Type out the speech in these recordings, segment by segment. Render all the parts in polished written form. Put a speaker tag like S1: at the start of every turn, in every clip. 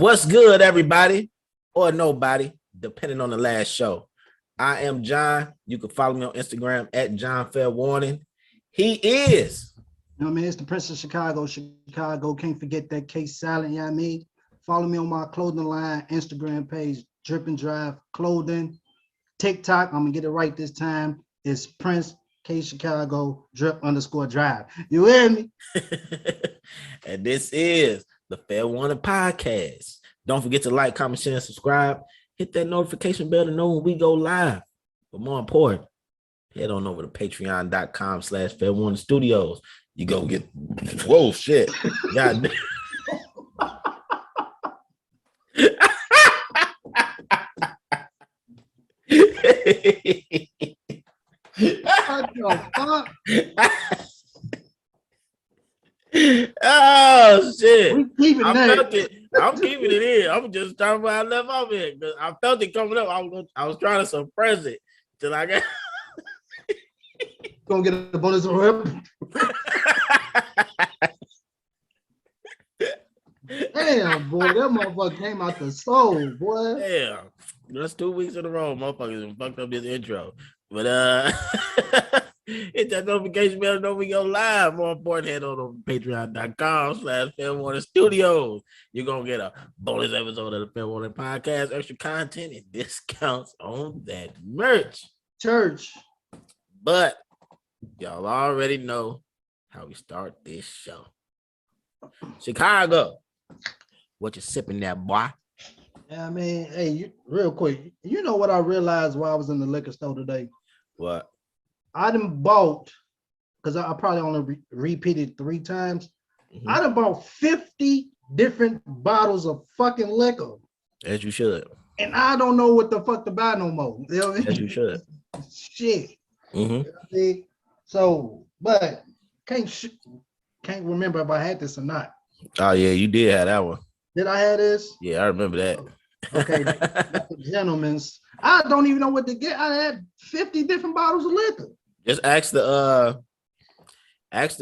S1: What's good, everybody, or nobody, depending on the last show. I am John. You can follow me on Instagram at John Fair Warning. He is.
S2: You know what I mean? It's the Prince of Chicago. Chicago. Can't forget that case silent. You know what I mean? Follow me on my clothing line, Instagram page, Drip and Drive Clothing. TikTok, I'm gonna get it right this time. It's Prince K Chicago Drip _ Drive. You hear me?
S1: And this is the Fair Warning Podcast. Don't forget to like, comment, share, and subscribe. Hit that notification bell to know when we go live. But more important, head on over to patreon.com/Fair Warning Studios. You go get whoa shit. God. Oh shit!
S2: We keeping that.
S1: I'm keeping it in. I'm just talking about I left off it because I felt it coming up. I was trying to suppress it till I got.
S2: Gonna get a bonus of rip. Damn, boy, that motherfucker came out the soul, boy.
S1: Damn, that's 2 weeks in a row, motherfuckers fucked up this intro. But hit that notification bell to know we go live. More important, head on over to patreon.com/Fair Warning Studios. You're gonna get a bonus episode of the Fair Warning Podcast, extra content, and discounts on that merch.
S2: Church.
S1: But y'all already know how we start this show. Chicago, what you sipping there, boy?
S2: Yeah, I mean, hey, real quick, you know what I realized while I was in the liquor store today?
S1: What?
S2: I done bought, because I probably only repeated 3 times.
S1: Mm-hmm.
S2: I done bought 50 different bottles of fucking liquor.
S1: As you should.
S2: And I don't know what the fuck to buy no more. You know what I mean?
S1: As you should.
S2: Shit.
S1: Mm-hmm.
S2: You know what I mean? So, but can't remember if I had this or not.
S1: Oh yeah, you did have that one.
S2: Did I have this?
S1: Yeah, I remember that.
S2: Okay, gentlemen's. I don't even know what to get. I had 50 different bottles of liquor.
S1: Just ask the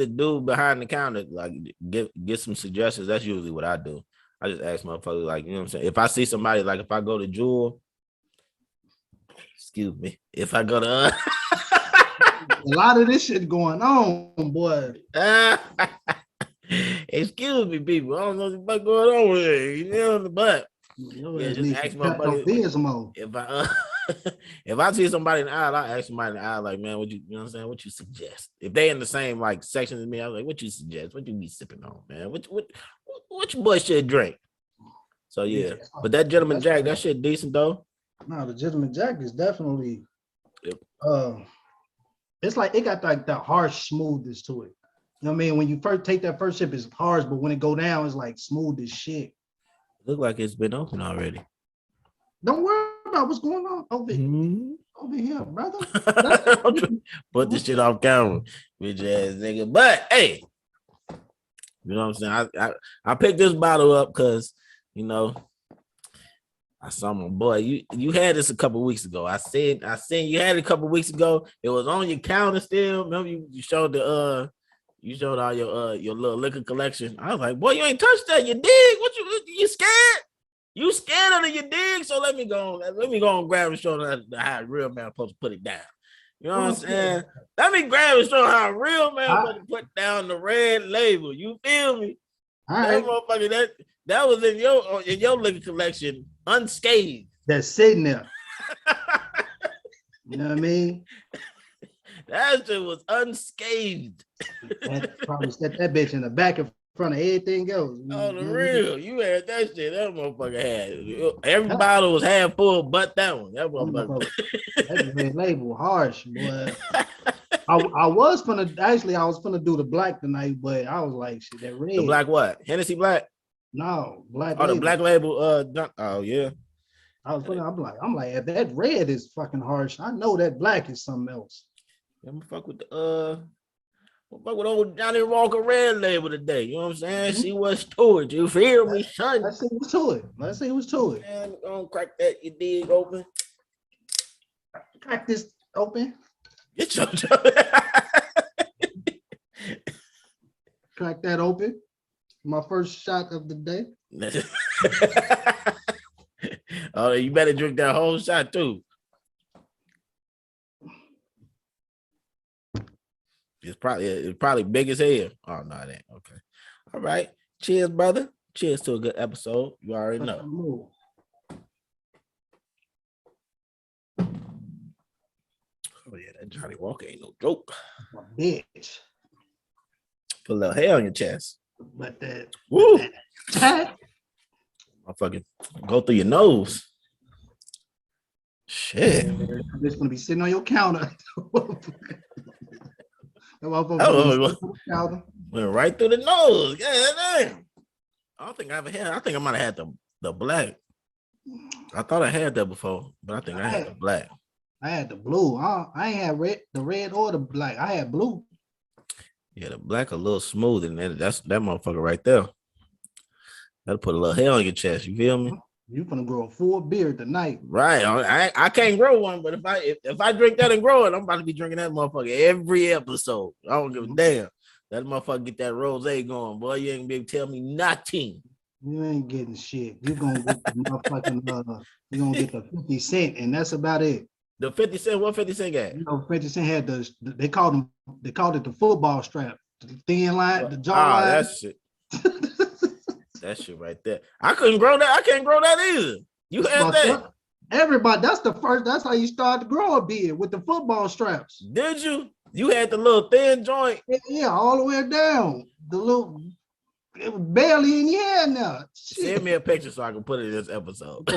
S1: dude behind the counter, like get some suggestions. That's usually what I do. I just ask motherfuckers, like, you know what I'm saying? If I see somebody, like if I go to Jewel, excuse me, if I go to
S2: a lot of this shit going on, boy.
S1: Excuse me, people. I don't know what's going on with it. You know, but yeah, just ask my buddy. If I see somebody in the aisle, I ask somebody in the aisle, like, man, what you know what I'm saying? What you suggest? If they in the same like section as me, I was like, what you suggest? What you be sipping on, man? What your boy should drink? So yeah, but that Gentleman Jack, that shit decent though.
S2: No, the Gentleman Jack is definitely
S1: Yep.
S2: It's like it got like that harsh smoothness to it. You know what I mean? When you first take that first sip, it's harsh, but when it go down, it's like smooth as shit.
S1: Look like it's been open already.
S2: Don't worry about what's going on over here, brother.
S1: Put this shit off camera, bitch ass nigga. But hey, you know what I'm saying? I picked this bottle up because, you know, I saw my boy. You had this a couple weeks ago. I seen you had it a couple weeks ago. It was on your counter still. Remember you showed the you showed all your little liquor collection. I was like, boy, you ain't touched that. You dig? What you scared? You scared of it, you dig? So let me go and grab and show how a real man supposed to put it down. You know what I'm saying? Let me grab and show how a real man supposed to put down the red label. You feel me?
S2: All right.
S1: That motherfucker, that was in your liquor collection unscathed.
S2: That's sitting there. You know what I mean?
S1: That shit was unscathed.
S2: Probably set that bitch in the back in front of everything else.
S1: Oh, the real. You had that shit. That motherfucker had. Every bottle was half full, but that one. That motherfucker.
S2: That red label harsh, boy. I was gonna do the black tonight, but I was like, shit, that red.
S1: The black what? Hennessy black?
S2: No, black.
S1: Oh, label. The black label. Oh yeah.
S2: I'm like, if that red is fucking harsh, I know that black is something else.
S1: I'm gonna fuck with old Johnny Walker red label today. You know what I'm saying? See what's to it. You feel me, son?
S2: Let's see what's to it.
S1: Man, don't crack that, you dig open.
S2: Crack this open.
S1: Get your
S2: Crack that open. My first shot of the day.
S1: Oh, you better drink that whole shot too. It's probably big as hell. Oh no, it ain't. Okay. All right. Cheers, brother. Cheers to a good episode. You already know. Oh yeah, that Johnny Walker ain't no joke.
S2: My bitch.
S1: Put a little hair on your chest.
S2: But that.
S1: Woo.
S2: That
S1: Motherfucking go through your nose. Shit.
S2: it's gonna be sitting on your counter.
S1: Went right through the nose. Yeah, damn. I don't think I ever had. I think I might have had the black. I thought I had that before, but I think I had the black.
S2: I had the blue. I ain't had the red or the black. I had blue.
S1: Yeah, the black a little smoother than that's that motherfucker right there. That'll put a little hair on your chest. You feel me?
S2: You gonna grow a full beard tonight,
S1: right? I can't grow one, but if I drink that and grow it, I'm about to be drinking that motherfucker every episode. I don't give a damn. That motherfucker get that rose going, boy. You ain't be able to tell me nothing.
S2: You ain't getting shit. You gonna get the motherfucking you gonna get the 50 cent, and that's about it.
S1: The 50 cent, what 50 cent got?
S2: You know, 50 cent had they called it the football strap, the thin line, the jaw line.
S1: That shit. That shit right there. I couldn't grow that. I can't grow that either. You had that.
S2: Everybody, that's how you start to grow a beard, with the football straps.
S1: Did you? You had the little thin joint?
S2: Yeah, all the way down. The little, it was barely in your head now. Shit.
S1: Send me a picture so I can put it in this episode.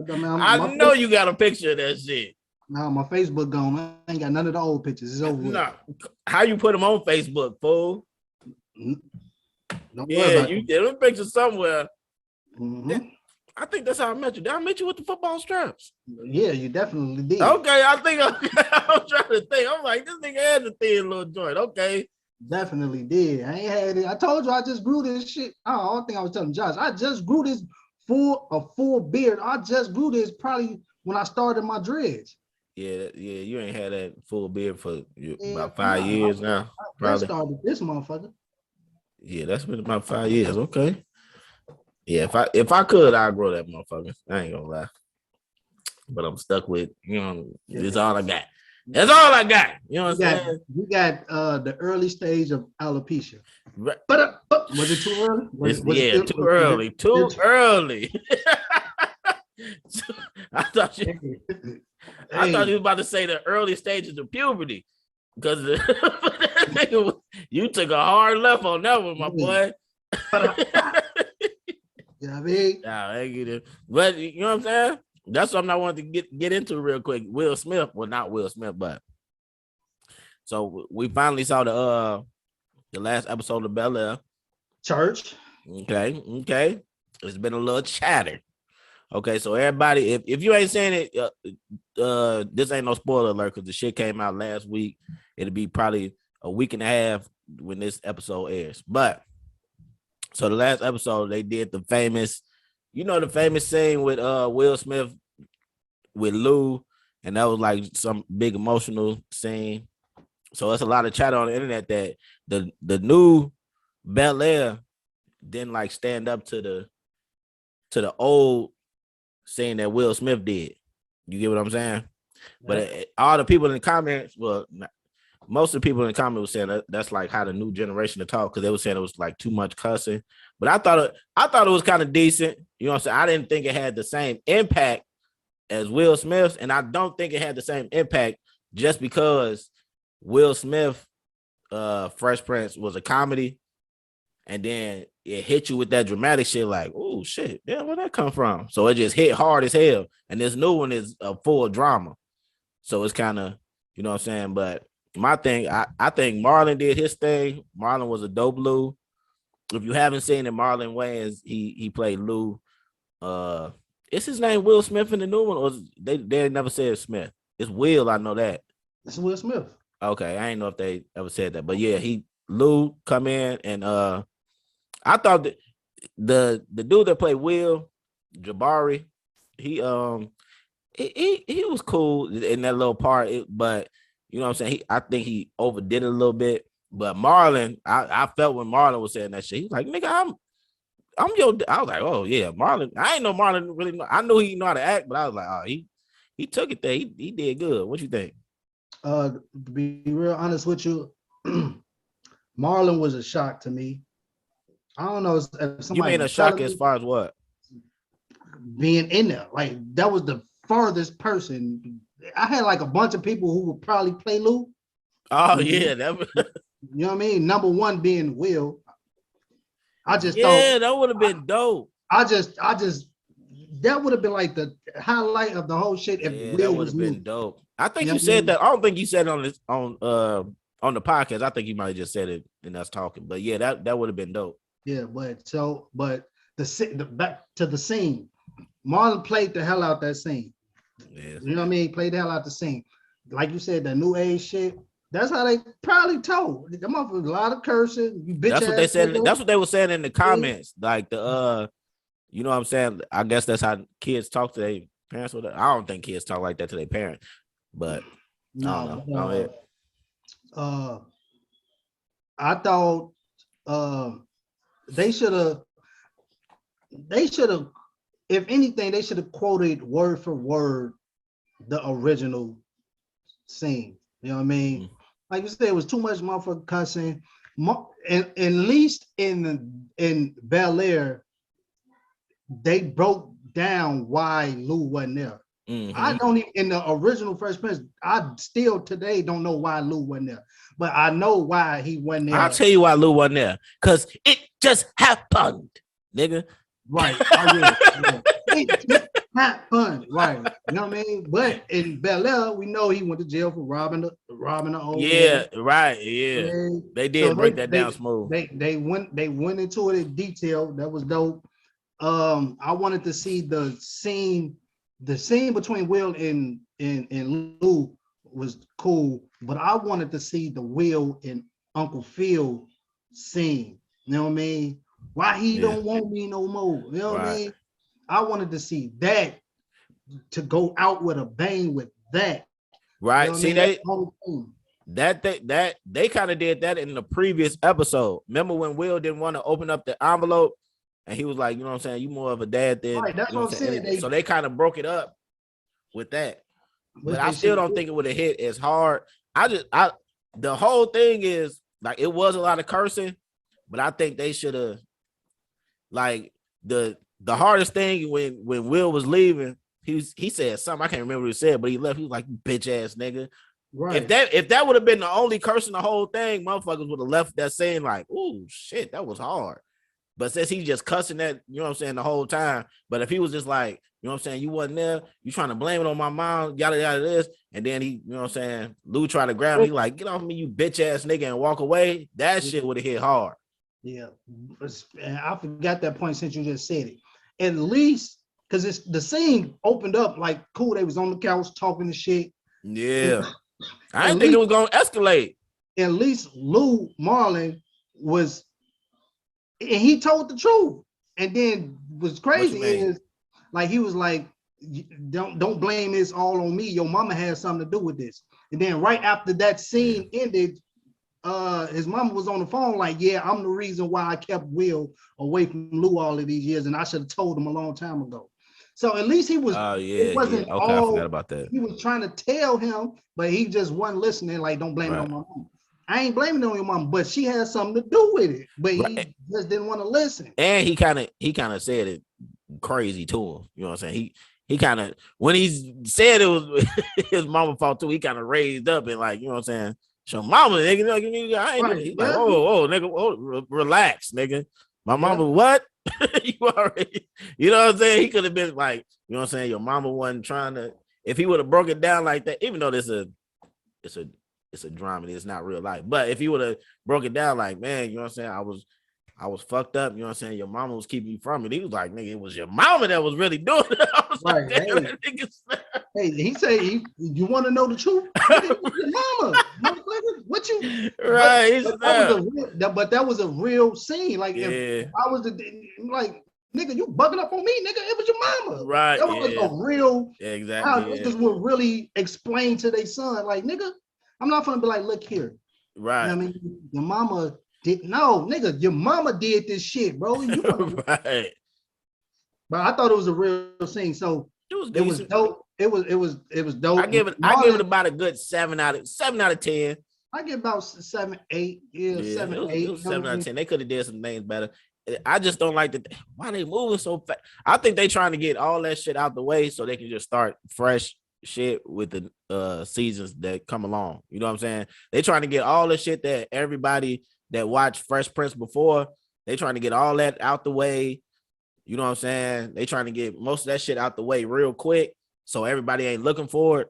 S2: I
S1: know you got a picture of that shit.
S2: No, my Facebook gone. I ain't got none of the old pictures. It's over.
S1: No. How you put them on Facebook, fool? You did a picture somewhere.
S2: Mm-hmm.
S1: I think that's how I met you. Did I meet you with the football straps?
S2: Yeah, you definitely did.
S1: Okay, I think I'm trying to think. I'm like, this nigga had the thin little joint. Okay.
S2: Definitely did. I ain't had it. I told you I just grew this shit. I don't think I was telling Josh. I just grew this full beard. I just grew this probably when I started my dreads.
S1: Yeah, you ain't had that full beard for about 5 years now.
S2: I started this motherfucker.
S1: Yeah, that's been about 5 years. Okay. Yeah, if I could, I'd grow that motherfucker. I ain't gonna lie. But I'm stuck with, it's all I got. That's all I got. You know what I'm saying?
S2: You got the early stage of alopecia. Right. But was it too early?
S1: Too early. Too early. I thought you was about to say the early stages of puberty. Because you took a hard left on that one, my boy.
S2: Yeah, I mean,
S1: I ain't get it. But you know what I'm saying? That's something I wanted to get into real quick. Will Smith, well, not Will Smith, but so we finally saw the last episode of Bel-Air.
S2: Church.
S1: Okay. It's been a little chatter. Okay, so everybody, if you ain't saying it, this ain't no spoiler alert because the shit came out last week. It'll be probably a week and a half when this episode airs. But so the last episode, they did the famous scene with Will Smith with Lou, and that was like some big emotional scene. So it's a lot of chatter on the internet that the new Bel-Air didn't like stand up to the old scene that Will Smith did. You get what I'm saying? Yeah. But all the people in the comments, well, most of the people in the comments were saying that's like how the new generation to talk, because they were saying it was like too much cussing. But I thought it was kind of decent. You know what I'm saying? I didn't think it had the same impact as Will Smith's, and I don't think it had the same impact just because Will Smith, Fresh Prince was a comedy, and then it hit you with that dramatic shit like, oh shit, yeah, where'd that come from? So it just hit hard as hell. And this new one is a full drama. So it's kind of, you know what I'm saying? But my thing, I think Marlon did his thing. Marlon was a dope Lou. If you haven't seen it, Marlon Wayans, he played Lou. Is his name Will Smith in the new one, or they never said Smith? It's Will, I know that.
S2: It's Will Smith.
S1: Okay, I didn't know if they ever said that, but yeah, Lou come in, and I thought that the dude that played Will, Jabari, he was cool in that little part, but you know what I'm saying? I think he overdid it a little bit. But Marlon, I felt when Marlon was saying that shit, he was like, nigga, I was like, oh yeah, Marlon. I ain't know Marlon really know. I knew he know how to act, but I was like, oh, he took it there. He did good. What you think?
S2: To be real honest with you, Marlon was a shock to me. I don't know if
S1: You
S2: somebody
S1: made a
S2: was
S1: shock
S2: telling
S1: as
S2: me
S1: far as what?
S2: being in there. Like that was the farthest person. I had like a bunch of people who would probably play Lou.
S1: Oh
S2: You
S1: yeah, that
S2: know what I mean? Number one being Will. I just thought
S1: yeah, that would have been dope.
S2: I just that would have been like the highlight of the whole shit if
S1: Yeah, that
S2: Will
S1: would
S2: was
S1: have been
S2: new.
S1: dope. I think
S2: You know
S1: you
S2: what I
S1: said
S2: mean?
S1: that. I don't think you said it on the podcast. I think you might have just said it in us talking. But yeah, that would have been dope.
S2: Yeah, but the back to the scene. Marlon played the hell out that scene.
S1: Yeah.
S2: You know what I mean? Played the hell out the scene. Like you said, the new age shit. That's how they probably told. Come up with a lot of cursing. You bitch
S1: That's what they
S2: ass
S1: said.
S2: nigga.
S1: That's what they were saying in the comments. Like you know what I'm saying? I guess that's how kids talk to their parents. I don't think kids talk like that to their parents, but I don't know.
S2: I thought they should have if anything, they should have quoted word for word the original scene. You know what I mean? Like you said, it was too much motherfucking cussing. And at least in Bel-Air, they broke down why Lou wasn't there. I don't even in the original Fresh Prince. I still today don't know why Lou wasn't there, but I know why he wasn't there.
S1: I'll tell you why Lou wasn't there, because it just happened, nigga.
S2: Right. Oh, yeah. It just happened. Right. You know what I mean? But in Bel-Air, we know he went to jail for robbing the old
S1: Yeah,
S2: man.
S1: right. Yeah. They did
S2: So
S1: break that down smooth.
S2: They went into it in detail. That was dope. I wanted to see the scene between Will and Lou was cool, but I wanted to see the Will and Uncle Phil scene. You know what I mean? Why he don't want me no more? You know what I mean? I wanted to see that to go out with a bang with that.
S1: Right.
S2: You know
S1: See, they kind of did that in the previous episode. Remember when Will didn't want to open up the envelope and he was like, you know what I'm saying? You more of a dad than
S2: right, that's
S1: you know
S2: what I'm saying.
S1: So they kind of broke it up with that. But I still don't think it would have hit as hard. The whole thing is like it was a lot of cursing, but I think they should have like the hardest thing when Will was leaving, he said something, I can't remember what he said, but he left. He was like, bitch ass nigga. Right. If that would have been the only curse in the whole thing, motherfuckers would have left that saying like, oh shit, that was hard. But since he's just cussing that, you know what I'm saying, the whole time. But if he was just like, you know what I'm saying, you wasn't there, you trying to blame it on my mom, yada yada this, and then he, you know what I'm saying, Lou tried to grab him, he like, get off me, you bitch ass nigga, and walk away. That shit would have hit hard.
S2: Yeah, and I forgot that point since you just said it. At least because it's the scene opened up like cool. They was on the couch talking to shit.
S1: Yeah, I didn't think it was gonna escalate.
S2: At least Lou Marlon was, and he told the truth. And then what's crazy is like he was like, don't blame this all on me. Your mama had something to do with this. And then right after that scene ended, his mama was on the phone like, yeah, I'm the reason why I kept Will away from Lou all of these years, and I should have told him a long time ago. So at least he was. It wasn't
S1: Okay, I forgot about that.
S2: He was trying to tell him, but he just wasn't listening. Like, don't blame it on my mom. I ain't blaming it on your mom, but she had something to do with it. But he just didn't want to listen.
S1: And he kind of said it crazy to him. You know what I'm saying? He kind of, when he said it was his mama's fault too, he kind of raised up and like, you know what I'm saying? So mama, nigga, I ain't he's like, whoa, nigga, relax, nigga. My mama, what? You already, you know what I'm saying? He could have been like, you know what I'm saying? Your mama wasn't trying to, if he would have broke it down like that, even though it's a drama, it's not real life. But if he would have broke it down like, man, you know what I'm saying? I was fucked up, you know what I'm saying? Your mama was keeping you from it. He was like, nigga, it was your mama that was really doing it. I was
S2: right.
S1: Like,
S2: hey, he said, you want to know the truth? Your mama. What you?
S1: Right.
S2: But that was a real scene. Like, if I was like, nigga, you bugging up on me, nigga. It was your mama.
S1: Right.
S2: That was a real.
S1: Exactly.
S2: How niggas would really explain to their son, like, nigga, I'm not gonna be like, look here.
S1: Right.
S2: You know what I mean, your mama No, nigga, your mama did this shit, bro. You
S1: Right.
S2: but I thought it was a real scene. So
S1: It
S2: it was
S1: decent.
S2: dope. It was dope.
S1: I give it about a good 7 out of 10.
S2: I get about 7, 8. Yeah,
S1: Yeah,
S2: 7,
S1: it
S2: 8.
S1: was
S2: You know
S1: 7
S2: what
S1: out
S2: I
S1: of
S2: mean?
S1: 10. They could have did some things better. I just don't like that. Why they moving so fast? I think they trying to get all that shit out the way so they can just start fresh shit with the seasons that come along. You know what I'm saying? They trying to get all the shit that everybody that watched Fresh Prince before, they trying to get all that out the way. You know what I'm saying? They trying to get most of that shit out the way real quick so everybody ain't looking for it.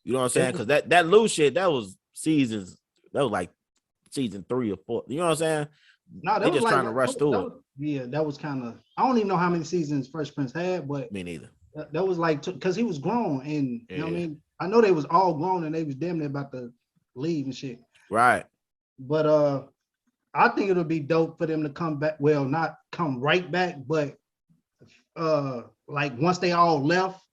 S1: You know what I'm saying? Because that loose shit, that was seasons. That was like season 3 or 4. You know what I'm saying?
S2: No,
S1: They
S2: that was
S1: just
S2: like
S1: trying to rush through it.
S2: yeah, that was kind of. I don't even know how many seasons Fresh Prince had, but
S1: Me neither.
S2: that was like because he was grown, and
S1: Yeah.
S2: you know what I mean. I know they was all grown, and they was damn near about to leave and shit.
S1: Right.
S2: But I think it'll be dope for them to come back. Well, not come right back, but like once they all left,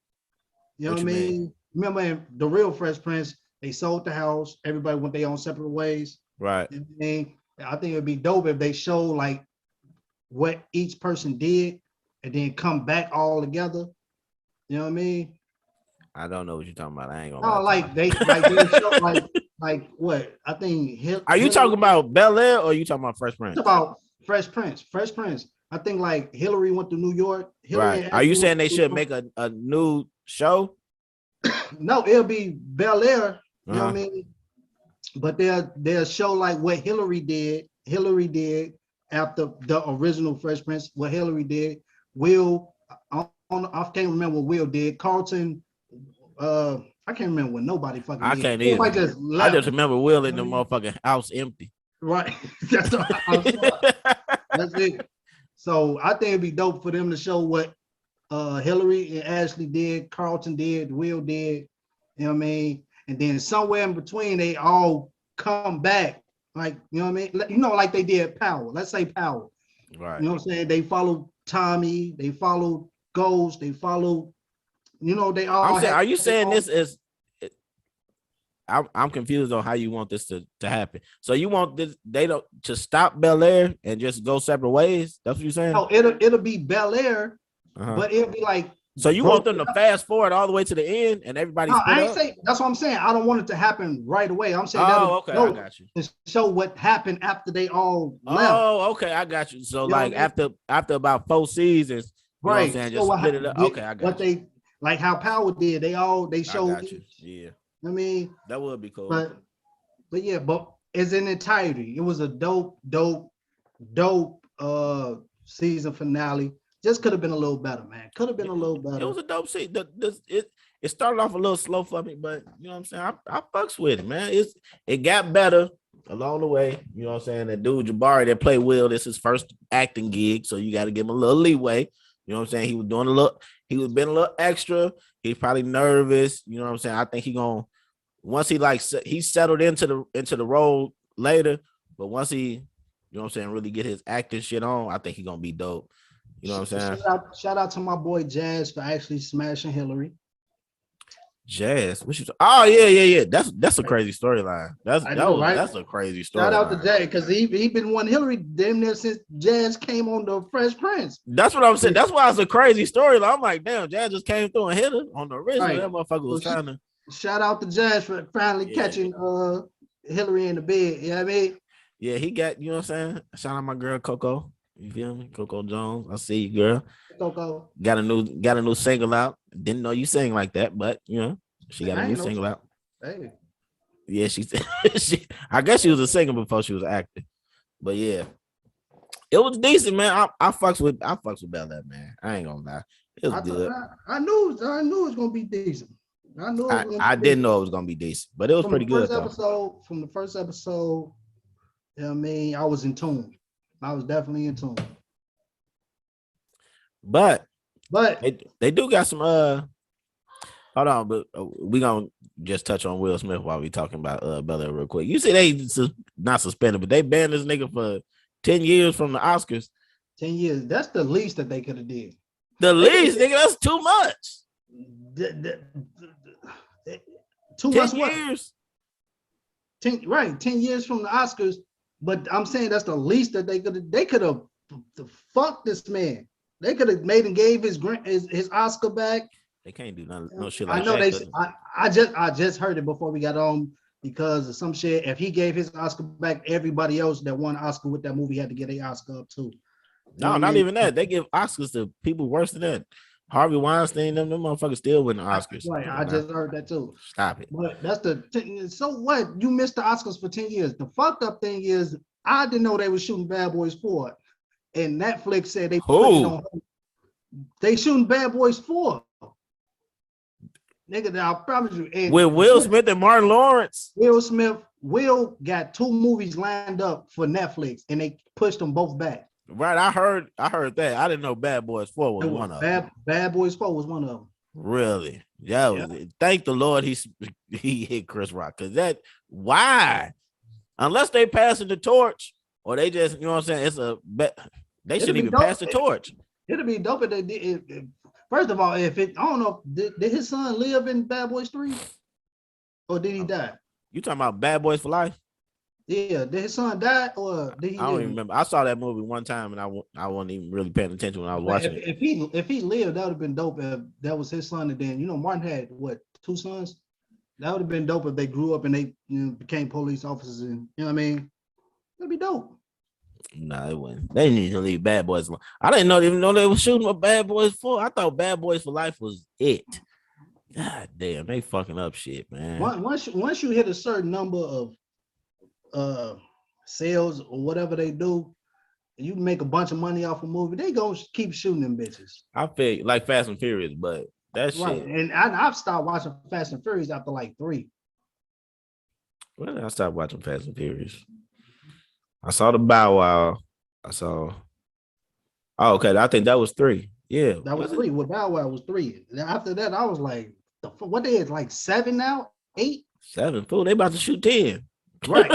S2: you know what I mean? Remember in the real Fresh Prince, they sold the house, everybody went their own separate ways.
S1: Right.
S2: You know what I mean? I think it'd be dope if they show like what each person did and then come back all together. You know what I mean?
S1: I don't know what you're talking about. I ain't gonna
S2: No,
S1: lie.
S2: like they show like what I think.
S1: Are you talking about Bel-Air or are you talking about Fresh Prince?
S2: About Fresh Prince. Fresh Prince. I think like Hillary went to New York. Hillary
S1: right. Are you saying they should make a new show?
S2: No, it'll be Bel-Air. You know what I mean? But they'll show like what Hillary did. Hillary did after the original Fresh Prince. What Hillary did. Will I can't remember what Will did. Carlton. I can't remember what nobody fucking did.
S1: I can't either. I just remember Will in the motherfucking house empty.
S2: Right. That's it. So I think it'd be dope for them to show what Hillary and Ashley did, Carlton did, Will did, you know what I mean? And then somewhere in between, they all come back, like, you know what I mean? You know, like they did Power. Let's say Power.
S1: Right.
S2: You know what I'm saying? They followed Tommy, they followed Ghost, they followed, you know, they all.
S1: I'm saying, are you saying this is? I'm confused on how you want this to happen. So you want this to stop Bel-Air and just go separate ways? That's what you're saying?
S2: No, it'll be Bel-Air, but it'll be like.
S1: So you want them to fast forward all the way to the end and everybody?
S2: No, I ain't say that's what I'm saying. I don't want it to happen right away. I'm saying
S1: okay, I got you.
S2: To show what happened after they all left.
S1: Oh, okay, I got you. So like after about 4 seasons, you know what I'm saying? Just split it up. Okay, I got
S2: what you. They like how Power did. They showed.
S1: Yeah.
S2: I mean,
S1: that would be cool.
S2: But yeah, but as an entirety, it was a dope season finale. Just could have been a little better, man. Could have been a little better.
S1: It was a dope season. It started off a little slow for me, but you know what I'm saying? I fucks with it, man. It got better along the way. You know what I'm saying? That dude Jabari that played Will, this is his first acting gig, so you got to give him a little leeway. You know what I'm saying? He was being a little extra. He's probably nervous. You know what I'm saying? I think once he settled into the role later, but once he, you know what I'm saying, really get his acting shit on, I think he's gonna be dope. You know what I'm saying?
S2: Shout out to my boy Jazz for actually smashing Hillary.
S1: Jazz, oh yeah. That's a crazy storyline. That's a crazy story.
S2: Shout out to Jazz because he been wanting Hillary damn near since Jazz came on the Fresh Prince.
S1: That's what I'm saying. That's why it's a crazy storyline. I'm like, damn, Jazz just came through and hit her on the wrist. Right. That motherfucker was trying to.
S2: Shout out to Jazz for finally catching Hillary in the bed. You know what I mean?
S1: Yeah, he got, you know what I'm saying? Shout out my girl Coco. You feel me? Coco Jones. I see you, girl.
S2: Coco.
S1: Got a new single out. Didn't know you sing like that, but you know, she got a new single out.
S2: Hey.
S1: Yeah, I guess she was a singer before she was acting. But yeah. It was decent, man. I fucks with Bel-Air, man. I ain't gonna lie. It was good.
S2: I knew it was gonna be decent.
S1: I didn't know it was gonna be decent, but it was pretty good.
S2: From the first episode, you know what I mean, I was in tune. I was definitely in tune.
S1: But they do got some hold on, but we gonna just touch on Will Smith while we talking about Bel-Air real quick. You see they not suspended, but they banned this nigga for 10 years from the Oscars.
S2: 10 years. That's the least that they could have did.
S1: The least, nigga, that's too much.
S2: 2
S1: 10 years.
S2: 10 years from the Oscars. But I'm saying that's the least that they could have fucked this man. They could have made him gave his Oscar back.
S1: They can't do no shit
S2: I
S1: like
S2: know
S1: that.
S2: I just heard it before we got on because of some shit. If he gave his Oscar back, everybody else that won Oscar with that movie had to get a Oscar up too.
S1: No, not even that. They give Oscars to people worse than that. Harvey Weinstein, them motherfuckers still winning Oscars.
S2: Right, I just heard that too.
S1: Stop it.
S2: But that's so what? You missed the Oscars for 10 years. The fucked up thing is I didn't know they were shooting Bad Boys 4. And Netflix said they put it on. They shooting Bad Boys 4. Nigga, I promise you. And
S1: with Will Smith and Martin Lawrence.
S2: Will got 2 movies lined up for Netflix and they pushed them both back.
S1: Right, I heard that. I didn't know Bad Boys 4 was one of them.
S2: Bad Boys 4 was one of them.
S1: Really? Yeah. Thank the Lord he hit Chris Rock. Cause why? Unless they passing the torch or they just, you know what I'm saying? They shouldn't even pass the torch.
S2: It'd be dope if they did. First of all, I don't know, did his son live in Bad Boys 3? Or did he die?
S1: You talking about Bad Boys for Life?
S2: Yeah, did his son die or did he?
S1: I don't even remember. I saw that movie one time and I wasn't even really paying attention when I was watching it.
S2: If he lived, that would have been dope if that was his son. And then Martin had 2 sons. That would have been dope if they grew up and they became police officers and you know what I mean. That'd be dope.
S1: No, it wasn't. They need to leave Bad Boys alone. I didn't even know they were shooting with Bad Boys 4. I thought Bad Boys for Life was it. God damn, they fucking up shit, man.
S2: Once you hit a certain number of sales or whatever they do, and you make a bunch of money off a movie, they gonna keep shooting them bitches.
S1: I feel like Fast and Furious, but that
S2: right.
S1: shit.
S2: And I've stopped watching Fast and Furious after like 3.
S1: Well, I stopped watching Fast and Furious. I saw the Bow Wow. Oh, okay. I think that was 3. Yeah,
S2: that was 3. Well, Bow Wow was 3. And after that, I was like, what they is like 7 now? 8?
S1: 7. Fool, they about to shoot 10.
S2: Right.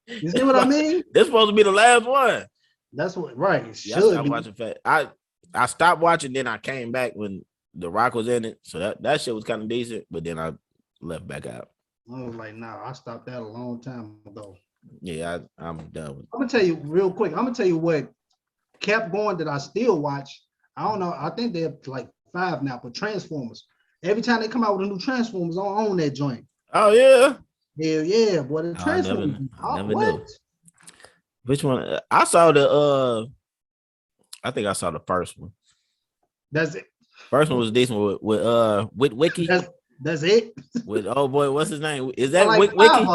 S2: You see what I mean?
S1: This supposed to be the last one.
S2: That's what right.
S1: Yeah, I stopped watching Fast. I stopped watching, then I came back when The Rock was in it. So that shit was kind of decent, but then I left back out.
S2: I was like, nah, I stopped that a long time ago.
S1: Yeah, I'm done with it.
S2: I'm gonna tell you real quick. I'm gonna tell you what kept going that I still watch. I don't know. I think they're like 5 now, but Transformers. Every time they come out with a new Transformers, I own that joint.
S1: Oh yeah.
S2: Hell yeah, boy. The Transformers.
S1: I never knew. Which one? I saw I think I saw the first one.
S2: That's it.
S1: First one was decent with Wiki.
S2: That's it.
S1: With boy, what's his name? Is that
S2: like
S1: Wiki?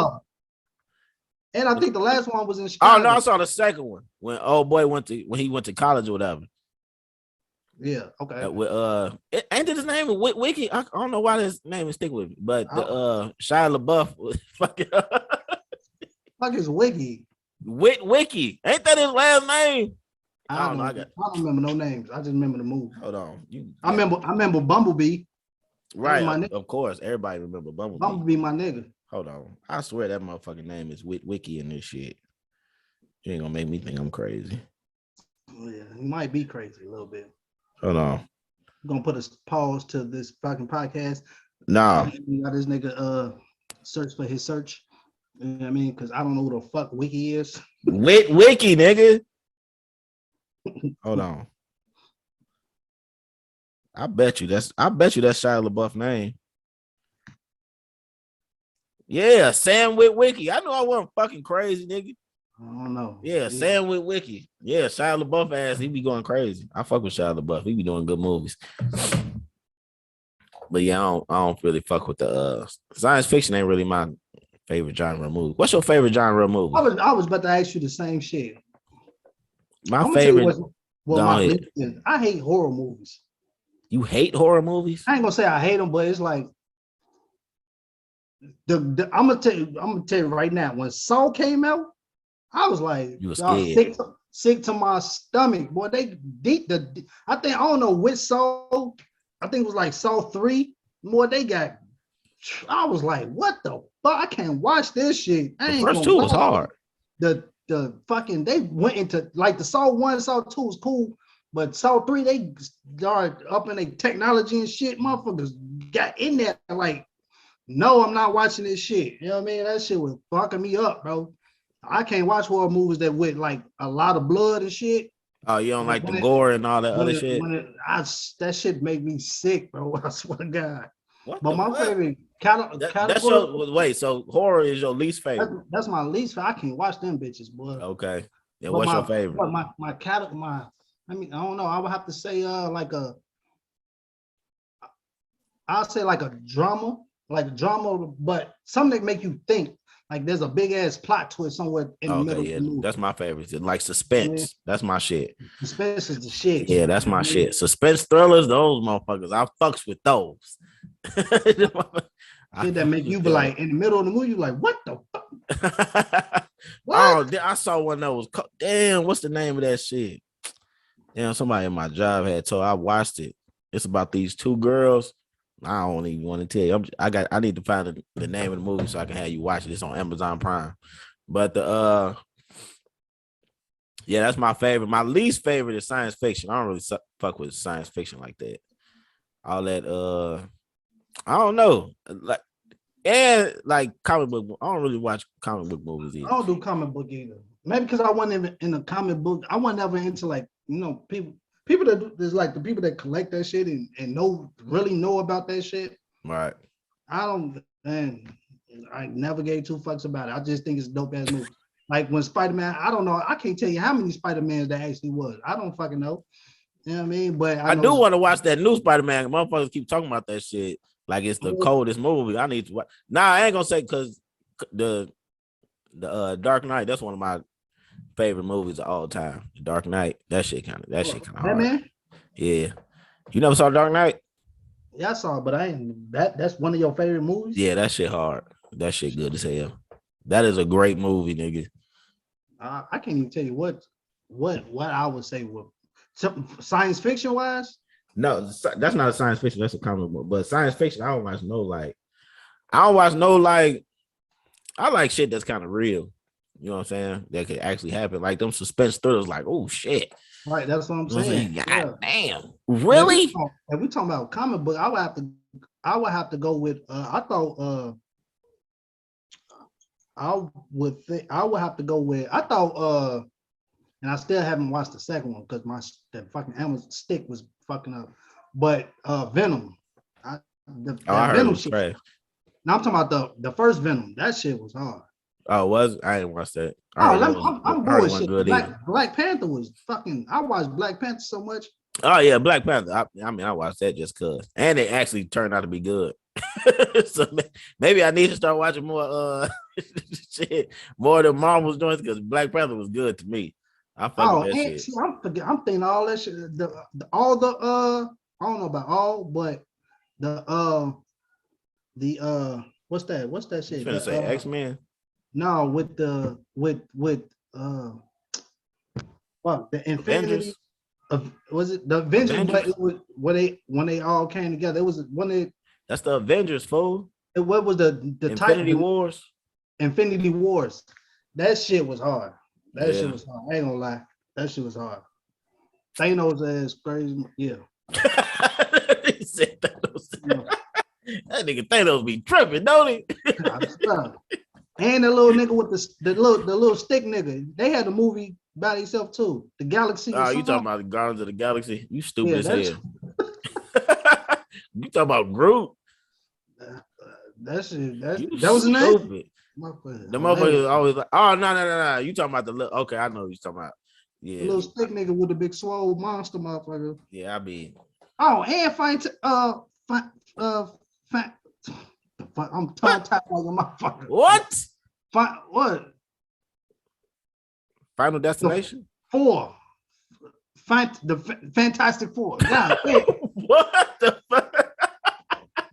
S2: And I think the last one was in Chicago.
S1: Oh no, I saw the second one when when he went to college or whatever.
S2: Yeah, okay.
S1: With ain't his name Wiki? I don't know why his name is sticking with me, but the Shia LaBeouf was fucking
S2: fuck is Wiki.
S1: Wiki. Ain't that his last name?
S2: I don't remember no names. I just remember the movie.
S1: Hold on.
S2: I remember Bumblebee.
S1: Right. Of course. Everybody remember Bumblebee.
S2: Bumblebee, my nigga.
S1: Hold on. I swear that motherfucking name is Wiki in this shit. You ain't gonna make me think I'm crazy.
S2: Yeah, you might be crazy a little bit.
S1: Hold on.
S2: I'm gonna put a pause to this fucking podcast.
S1: Nah.
S2: Got this nigga search for his search. You know what I mean? Because I don't know who the fuck Wiki is.
S1: Wiki, nigga. Hold on. I bet you that's Shia LaBeouf name. Yeah, Sam with Wiki. I know I wasn't fucking crazy, nigga.
S2: I don't know.
S1: Yeah, Sam with Wiki. Yeah, Shia LaBeouf ass, he be going crazy. I fuck with Shia LaBeouf. He be doing good movies. But yeah, I don't really fuck with the science fiction. Ain't really my favorite genre movie. What's your favorite genre movie?
S2: I was about to ask you the same shit.
S1: My favorite.
S2: I hate horror movies.
S1: You hate horror movies?
S2: I ain't gonna say I hate them, but it's like I'm gonna tell you right now. When Saw came out, I was like,
S1: you was scared.
S2: Sick to my stomach. Boy, I don't know which Saw. I think it was like Saw 3. Boy, I was like, what the fuck? I can't watch this shit.
S1: The first 2 was hard.
S2: The fucking they went into like the Saw 1, Saw 2 was cool, but Saw 3 they started up in their technology and shit. Motherfuckers got in there like, no, I'm not watching this shit. You know what I mean? That shit was fucking me up, bro. I can't watch horror movies that with like a lot of blood and shit.
S1: Oh, you don't like the
S2: When
S1: gore and all that other
S2: it,
S1: shit?
S2: when it, that shit make me sick, bro. I swear to God.
S1: What
S2: But
S1: the
S2: my
S1: fuck?
S2: favorite
S1: That's
S2: category,
S1: your wait. So horror is your least favorite?
S2: that's my least. I can't watch them bitches, boy.
S1: Okay. Then
S2: But
S1: what's your favorite?
S2: my cat my I mean I don't know. I would have to say I'll say like a drama, but something that make you think. Like there's a big ass plot twist somewhere in the
S1: Okay,
S2: middle of
S1: yeah,
S2: the movie.
S1: that's my favorite. Like
S2: I mean,
S1: suspense. That's my shit.
S2: suspense is the shit.
S1: Yeah, that's my shit. Suspense thrillers, those motherfuckers. I fucks with those. I
S2: Shit that
S1: fucks
S2: make you
S1: with
S2: be
S1: them.
S2: like in the middle of the movie, you like, what the fuck?
S1: Oh,
S2: What?
S1: I saw one that was damn. What's the name of that shit? Damn, somebody in my job had told. I watched it. It's about these two girls. I don't even want to tell you. I need to find the name of the movie so I can have you watch it. It's on Amazon Prime. But yeah, that's my favorite. My least favorite is science fiction. I don't really fuck with science fiction like that. All that I don't know. Like comic book. I don't really watch comic book movies
S2: I
S1: either.
S2: don't do comic book either. Maybe because I wasn't even in a comic book. I wasn't ever into like, people that there's like the people that collect that shit and really know about that shit.
S1: Right.
S2: I don't, man, I never gave two fucks about it. I just think it's dope ass movie. Like when Spider-Man, I don't know. I can't tell you how many Spider-Mans there actually was. I don't fucking know. You know what I mean? But
S1: I
S2: know
S1: do want to watch that new Spider-Man. Motherfuckers keep talking about that shit like it's the
S2: Mhm.
S1: coldest movie. I need to watch. Nah, I ain't gonna say because the Dark Knight. That's one of my favorite movies of all time. The Dark Knight. That shit kind of hard.
S2: Batman?
S1: Yeah. You never saw Dark Knight?
S2: Yeah, I saw it, but I ain't that's one of your favorite movies.
S1: Yeah, that shit hard. That shit good as hell. That is a great movie, nigga.
S2: I can't even tell you what I would say with science fiction wise.
S1: No, that's not a science fiction. That's a comic book. But science fiction, I don't watch no like. I don't watch no like. I like shit that's kind of real. You know what I'm saying? That could actually happen. Like them suspense thrillers. Like, oh shit.
S2: Right, that's what I'm
S1: You know what I'm
S2: saying.
S1: saying?
S2: Yeah.
S1: God damn.
S2: But
S1: Really?
S2: if we talking about comic book, I would have to go with I thought I would have to go with I thought and I still haven't watched the second one because that fucking Amazon stick was fucking up. But Venom.
S1: I
S2: That
S1: heard it
S2: Venom
S1: was
S2: shit.
S1: trash.
S2: Now I'm talking about the first Venom. That shit was hard.
S1: Oh, was I didn't watch that.
S2: Oh,
S1: I
S2: I'm
S1: heard it wasn't
S2: bullshit.
S1: good either.
S2: Black Panther was fucking. I watched Black Panther so much.
S1: Oh yeah, Black Panther. I mean, I watched that just cause, and it actually turned out to be good. So maybe I need to start watching more shit, more of the Marvel's joints because Black Panther was good to me. I fuck with that shit.
S2: See, I'm thinking all that shit. All the I don't know about all, but the what's that? What's that shit?
S1: You finna say X-Men?
S2: No, with what the Infinity
S1: Avengers?
S2: was it the Avengers?
S1: Avengers?
S2: But it was when they all came together. It was when they
S1: That's the Avengers, fool.
S2: what was the
S1: Infinity Wars?
S2: Infinity Wars. That shit was hard. That
S1: Yeah.
S2: shit was hard. I ain't gonna lie. That shit was hard. Thanos ass crazy. Yeah.
S1: He said Thanos. That nigga Thanos be tripping, don't he?
S2: And the little nigga with the little stick nigga. They had a movie by themselves too. The Galaxy.
S1: Oh, you talking about the Guardians of the Galaxy? You stupid
S2: Yeah,
S1: as hell. You talking about Groot?
S2: That shit. That
S1: You
S2: was the name.
S1: stupid. The motherfucker is always like, oh no. You talking about the little? Okay, I know what you talking about. Yeah,
S2: the little stick nigga with the big swole monster motherfucker.
S1: Yeah, I be.
S2: Oh, and I'm tongue tied like a motherfucker.
S1: What?
S2: What?
S1: Final Destination?
S2: Four. The Fantastic Four. God,
S1: What the fuck?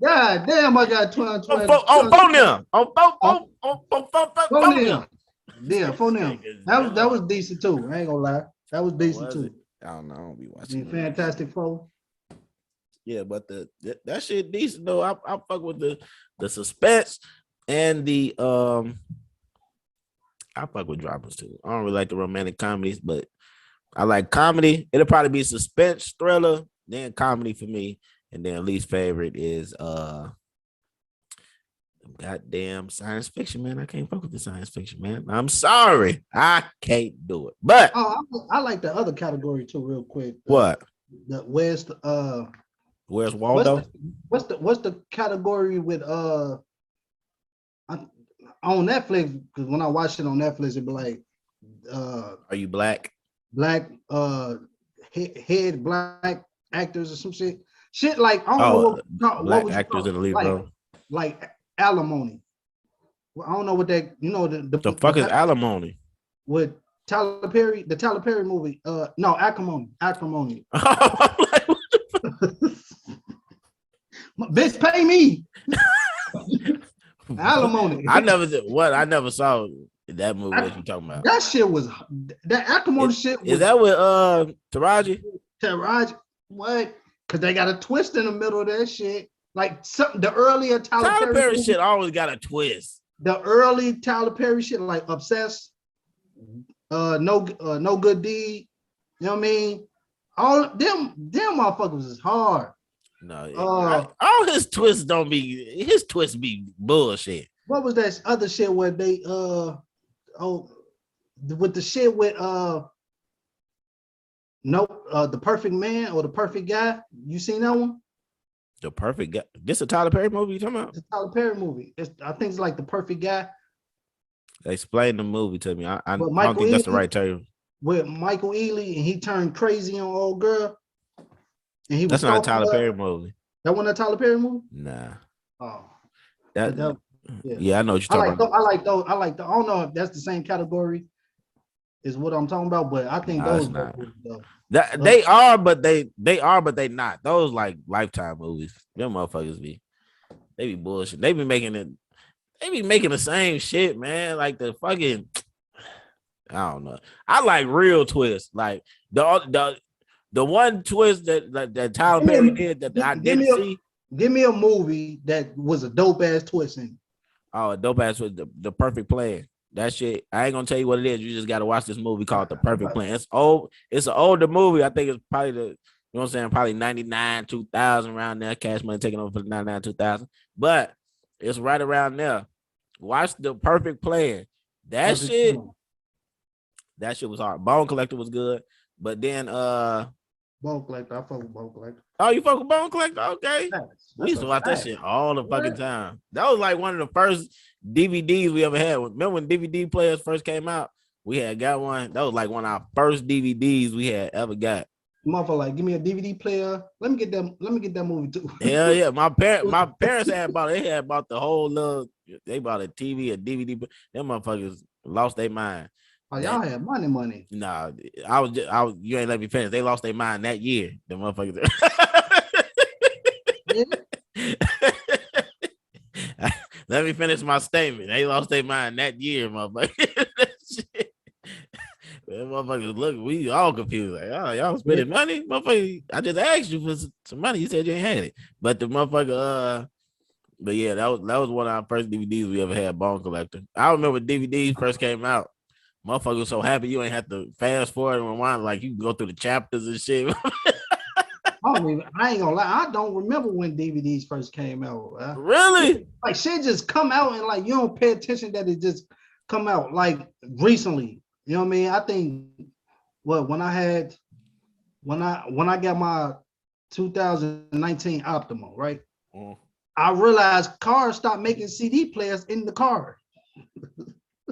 S2: God damn, I got 20.
S1: On phone them. On phone them.
S2: Yeah, phone them. That was decent too. I ain't gonna lie. That was decent too.
S1: I don't know. I don't be watching.
S2: Fantastic Four.
S1: Yeah, but that shit decent though. I fuck with the suspense and the I fuck with dramas too. I don't really like the romantic comedies, but I like comedy. It'll probably be suspense, thriller, then comedy for me, and then least favorite is goddamn science fiction, man. I can't fuck with the science fiction, man. I'm sorry. I can't do it. But
S2: I like the other category too, real quick.
S1: what?
S2: The West
S1: Where's Waldo?
S2: what's the category with on Netflix? Because when I watch it on Netflix, it'd be like
S1: Are you black?
S2: black head black actors or some shit. Shit like I don't know what
S1: black
S2: would you
S1: actors
S2: call
S1: in the
S2: it?
S1: lead role.
S2: Like alimony. Well, I don't know what that
S1: The fuck is alimony?
S2: with Tyler Perry, the Tyler Perry movie. No, acrimony.
S1: I'm like,
S2: Bitch, pay me. Alimony.
S1: I never saw that movie that you talking about.
S2: That shit was that acrimony shit.
S1: Is that with Taraji?
S2: Taraji? What? Because they got a twist in the middle of that shit. Like something the earlier
S1: Tyler Perry
S2: movie,
S1: shit always got a twist.
S2: The early Tyler Perry shit, like Obsessed, no good deed. You know what I mean? All them motherfuckers is hard.
S1: No, all his twists don't be his twists be bullshit.
S2: What was that other shit where they with the shit with the Perfect Man or The Perfect Guy? You seen that one?
S1: The Perfect Guy. This a Tyler Perry movie you talking about?
S2: It's a Tyler Perry movie. I think it's like The Perfect Guy.
S1: Explain the movie to me. I don't think
S2: Ealy,
S1: that's the right term.
S2: With Michael Ealy and he turned crazy on old girl. And he was
S1: that's not a Tyler Perry movie.
S2: That wasn't a Tyler Perry movie?
S1: Nah.
S2: Oh.
S1: Yeah, I know what you're talking about.
S2: I like those. I don't know if that's the same category is what I'm talking about, but I think those
S1: not.
S2: Though.
S1: They are, but they not. Those like Lifetime movies. Them motherfuckers they be bullshit. They be making the same shit, man. Like the fucking I don't know. I like real twists. Like the one twist that Tyler Perry did that I didn't see.
S2: Give me a movie that was a dope ass twist in.
S1: Oh, a dope ass was the Perfect Plan. That shit, I ain't gonna tell you what it is. You just gotta watch this movie called The Perfect Plan. It's old. It's an older movie. I think it's probably you know what I'm saying, probably 99, 2000 around there. Cash Money taking over for the 99, 2000. But it's right around there. Watch The Perfect Plan. That shit was hard. Bone Collector was good, but then
S2: Bone Collector. I fuck with Bone Collector.
S1: Oh, you fuck with Bone Collector? Okay. We used to watch that shit all the fucking time. That was like one of the first DVDs we ever had. Remember when DVD players first came out? We had got one. That was like one of our first DVDs we had ever got.
S2: Motherfucker, like, give me a DVD player. Let me get that movie too.
S1: Hell yeah. My parents had bought it. They had bought the whole little, they bought a TV, a DVD. Them motherfuckers lost their mind.
S2: Oh, y'all had money.
S1: Nah, I was you ain't let me finish. They lost their mind that year. The motherfuckers. Let me finish my statement. They lost their mind that year, motherfucker. Motherfuckers, look, we all confused. Like, oh, y'all spending money, motherfucker. I just asked you for some money. You said you ain't had it, but the motherfucker. But yeah, that was one of our first DVDs we ever had. Bone Collector. I remember DVDs first came out. Motherfucker was so happy you ain't have to fast forward and rewind. Like you can go through the chapters and shit.
S2: I ain't gonna lie. I don't remember when DVDs first came out.
S1: Really?
S2: Like shit just come out and like you don't pay attention that it just come out like recently. You know what I mean? I think when I got my 2019 Optima, right? I realized cars stopped making CD players in the car.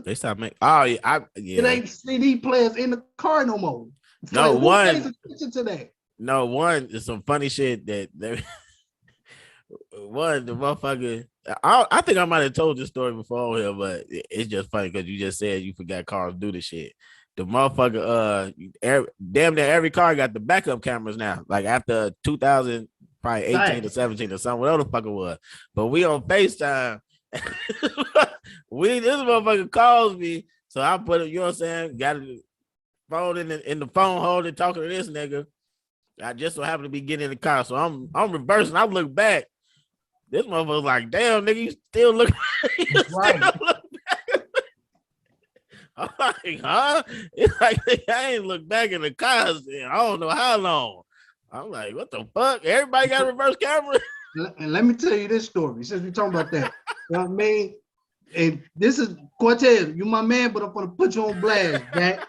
S1: They stopped making. Oh yeah,
S2: It ain't CD players in the car no more. It's
S1: no
S2: like,
S1: one.
S2: Who pays attention to that?
S1: No one. It's some funny shit that they. One the motherfucker. I think I might have told this story before here, but it's just funny because you just said you forgot cars do the shit. The motherfucker, damn near every car got the backup cameras now. Like after 2000, probably 18 or 17 or something, whatever the fuck it was. But we on FaceTime. This motherfucker calls me, so I put it. You know what I'm saying? Got the phone in the phone holder, talking to this nigga. I just so happen to be getting in the car, so I'm reversing. I look back. This motherfucker's like, damn, nigga, you still look.
S2: Right.
S1: I'm like, huh? It's like I ain't looked back in the car. I don't know how long. I'm like, what the fuck? Everybody got a reverse camera.
S2: And let me tell you this story since we're talking about that. You know what I mean? And this is Cortez, you my man, but I'm gonna put you on blast, Jack.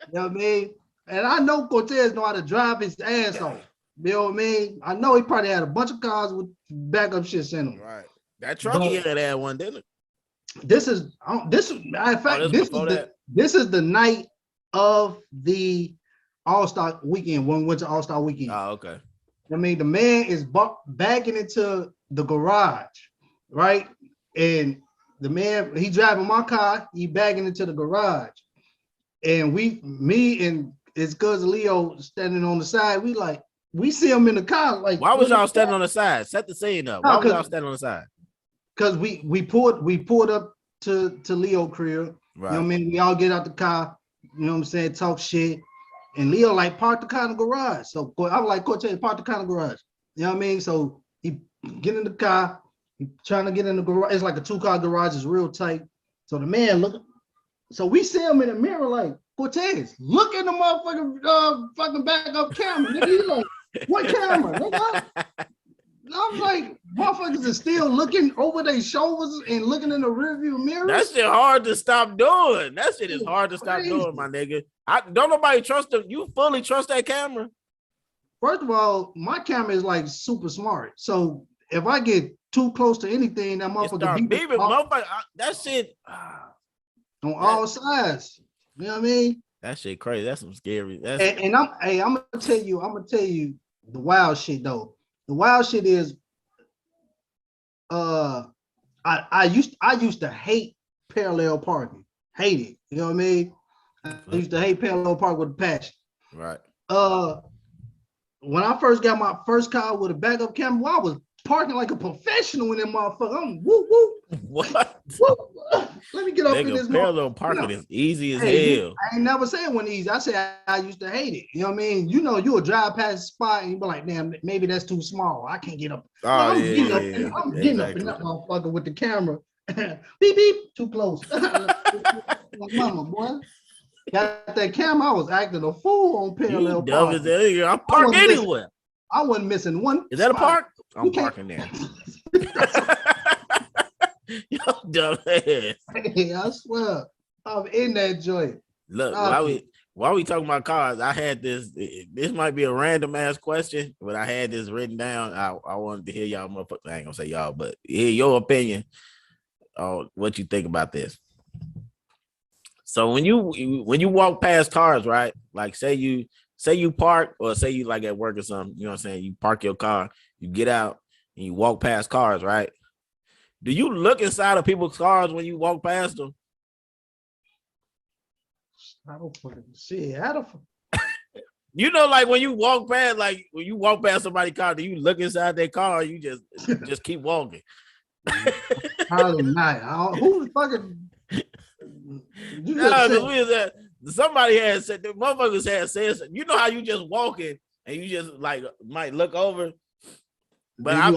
S2: You know what I mean? And I know Cortez know how to drive his ass off. You know what I mean? I know he probably had a bunch of cars with backup shit in them.
S1: Right. That truck he had one, didn't it?
S2: This is matter of fact, this is the night of the All-Star weekend when we went to All-Star weekend.
S1: Oh, okay.
S2: I mean, the man is backing into the garage, right? And the man, he driving my car, he backing into the garage. And me and his cousin Leo standing on the side, we see him in the car. Like,
S1: why was y'all standing on the side? Set the scene up. Why was y'all standing on the side?
S2: Because we pulled up to Leo crib.
S1: Right.
S2: You know what I mean? We all get out the car, you know what I'm saying, talk shit. And Leo like parked the car in the garage. So I was like, Cortez, park the car in the garage. You know what I mean? So he get in the car, he trying to get in the garage. It's like a 2-car garage, it's real tight. So the man look, so we see him in the mirror like, Cortez, look at the motherfucking fucking backup camera. Nigga, he's like, what camera? Nigga? I'm like, motherfuckers are still looking over their shoulders and looking in the rearview mirror.
S1: That shit hard to stop doing. That shit is hard to stop doing, my nigga. Don't nobody trust them. You fully trust that camera?
S2: First of all, my camera is like super smart. So if I get too close to anything, that motherfucker
S1: beeping, motherfucker. That shit
S2: on all sides. You know what I mean?
S1: That shit crazy. That's some scary.
S2: And I'm gonna tell you the wild shit though. The wild shit is I used to hate parallel parking. Hate it. You know what I mean? I used to hate parallel park with a passion.
S1: Right.
S2: When I first got my first car with a backup camera, I was parking like a professional in that motherfucker. I'm whoop whoop.
S1: What?
S2: Whoop. Let me get up in this
S1: parallel parking is easy as hell.
S2: I ain't never said it wasn't easy. I said I used to hate it. You know what I mean? You know, you would drive past the spot and you be like, damn, maybe that's too small. I can't get up.
S1: Oh,
S2: I'm getting up in that motherfucker with the camera. Beep beep, too close. Like, mama, boy. Got that camera. I was acting a fool on parallel parking.
S1: I'm parked anywhere.
S2: I wasn't missing one.
S1: Is that a park? I'm parking there. Yo, dumb ass.
S2: Hey, I swear, I'm in that joint.
S1: Look, while we talking about cars, I had this. This might be a random ass question, but I had this written down. I wanted to hear y'all motherfuckers. I ain't gonna say y'all, but hear your opinion on what you think about this. So when you walk past cars, right? Like say you park or say you like at work or something, you know what I'm saying? You park your car, you get out and you walk past cars, right? Do you look inside of people's cars when you walk past them?
S2: I don't fucking see it.
S1: You know, like when you walk past somebody's car, do you look inside their car or you just keep walking?
S2: Probably not. Who the fucking
S1: somebody had said the motherfuckers had said, you know how you just walking and you just like might look over, but I'm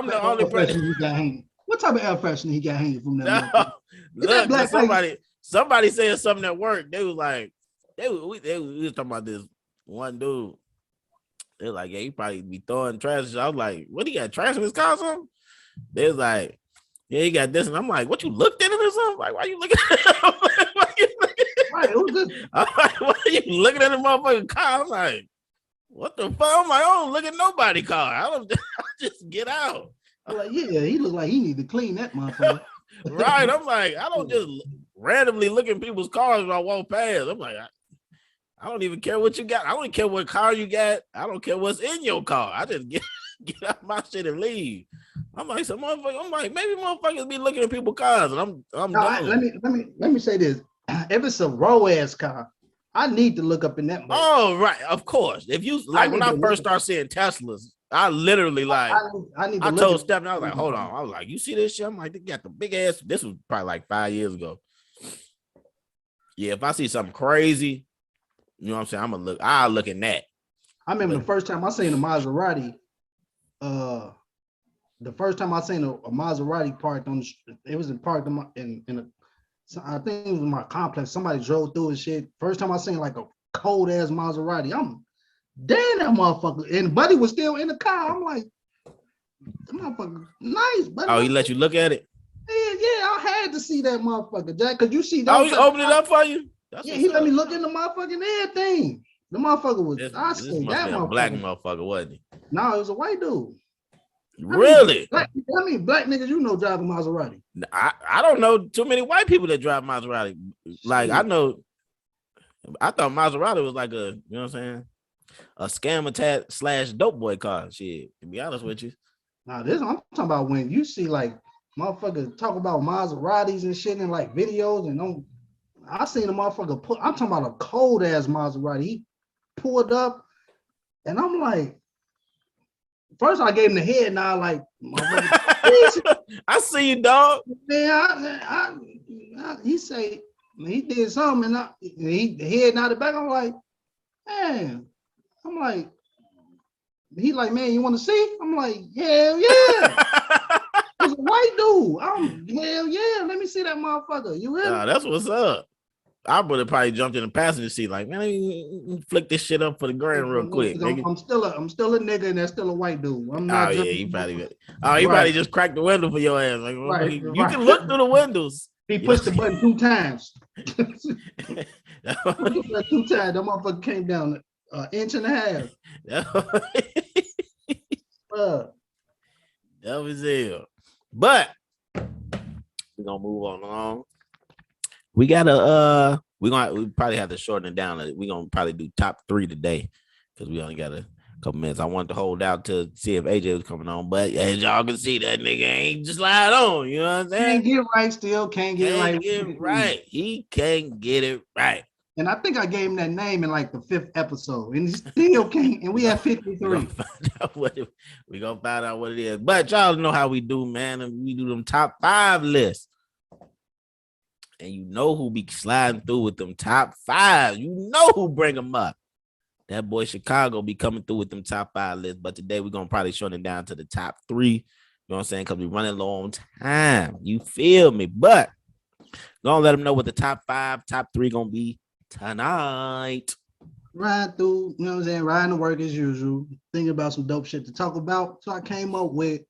S1: the only person
S2: he got hanging. What type of air freshener he got hanging from that?
S1: Look, somebody said something at work. They was like, we was talking about this one dude. They're like, yeah, he probably be throwing trash. I was like, what, he got trash in his car or something? They was like, yeah, he got this, and I'm like, what, you looked at it or something? Like, why you looking at it? Right, I'm like, why are you looking at the motherfucking car? I'm like, what the fuck? I'm like, I don't look at nobody's car. I just get out.
S2: I'm like, yeah, he look like he need to clean that motherfucker.
S1: Right. I'm like, I don't just randomly look at people's cars when I walk past. I'm like, I don't even care what you got. I don't care what car you got. I don't care what's in your car. I just get out my shit and leave. I'm like, some motherfucker. I'm like, maybe motherfuckers be looking at people's cars, and I'm done.
S2: Let me say this. If it's a raw ass car, I need to look up in that.
S1: Oh, right, of course. If you like, when I first started seeing Teslas, I literally like, I told Stephen, I was like, hold on. I was like, you see this shit? I'm like, they got the big ass. This was probably like 5 years ago. Yeah, if I see something crazy, you know what I'm saying? I'll look in that.
S2: I remember the first time I seen a Maserati. The first time I seen a Maserati parked on it was parked in a. I think it was my complex. Somebody drove through and shit. First time I seen like a cold ass Maserati. I'm damn that motherfucker. And Buddy was still in the car. I'm like, The motherfucker nice, but
S1: Oh, he let you look at it?
S2: yeah, I had to see that motherfucker, Jack, because you see
S1: Oh,
S2: don't
S1: he
S2: touch
S1: opened it up for you? That's
S2: yeah,
S1: what's
S2: he let
S1: up.
S2: me look in the motherfucking everything. The motherfucker was, I
S1: This
S2: said,
S1: must
S2: that
S1: be a black
S2: motherfucker.
S1: motherfucker, wasn't he?
S2: No, it was a white dude.
S1: Really?
S2: How many black niggas you know driving Maserati?
S1: I don't know too many white people that drive Maserati. Like,
S2: Shit.
S1: I thought Maserati was like a, you know what I'm saying? A scam attack / dope boy car. Shit, to be honest with you.
S2: Now this I'm talking about when you see like motherfuckers talk about Maseratis and shit in like videos and don't. I seen a motherfucker put. I'm talking about a cold ass Maserati. He pulled up, and I'm like, first I gave him the head nod, like motherfucker.
S1: I see you, dog.
S2: Man, he say he did something, and he head nodded back. I'm like, man. I'm like, he like, man, you want to see? I'm like, hell yeah. It's a white dude. I'm hell yeah. Let me see that motherfucker. You hear me?
S1: That's what's up. I would have probably jumped in the passenger seat, like, man, let me flick this shit up for the grand real quick.
S2: I'm still a nigga, and that's still a white dude. I'm not.
S1: Oh yeah, he probably just cracked the window for your ass. Like, well, you can look through the windows.
S2: He pushed the button 2 times. Two times. That motherfucker came down an inch and a half.
S1: That was it. But we're gonna move on along. We gotta we probably have to shorten it down. We're gonna probably do top 3 today because we only got a couple minutes. I wanted to hold out to see if AJ was coming on, but as y'all can see, that nigga ain't just slide on. You know what I'm saying?
S2: Can't get right still. Can't get
S1: right. He can't get it right.
S2: And I think I gave him that name in like the 5th episode, and he still can't. And we have 53.
S1: We're gonna find out what it is. But y'all know how we do, man. And we do them top 5 lists. And you know who be sliding through with them top 5. You know who bring them up. That boy Chicago be coming through with them top 5 lists. But today we're gonna probably shorten it down to the top 3. You know what I'm saying? Because we running low on time. You feel me? But gonna let them know what the top 5, top 3 gonna be tonight.
S2: Ride through, you know what I'm saying? Riding to work as usual. Thinking about some dope shit to talk about. So I came up with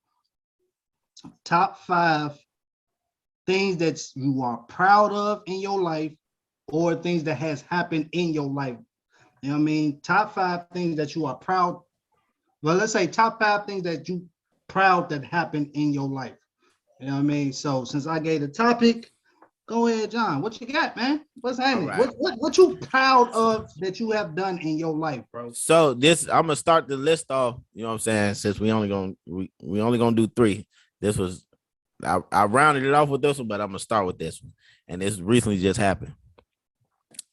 S2: top 5 things that you are proud of in your life, or things that has happened in your life. You know what I mean? Top 5 things that you are proud. Well, let's say top 5 things that you proud that happened in your life. You know what I mean? So since I gave the topic, go ahead, John. What you got, man? What's happening? Right. What you proud of that you have done in your life, bro?
S1: So I'm gonna start the list off. You know what I'm saying? Since we only gonna do 3. This was I rounded it off with this one, but I'm gonna start with this one. And this recently just happened.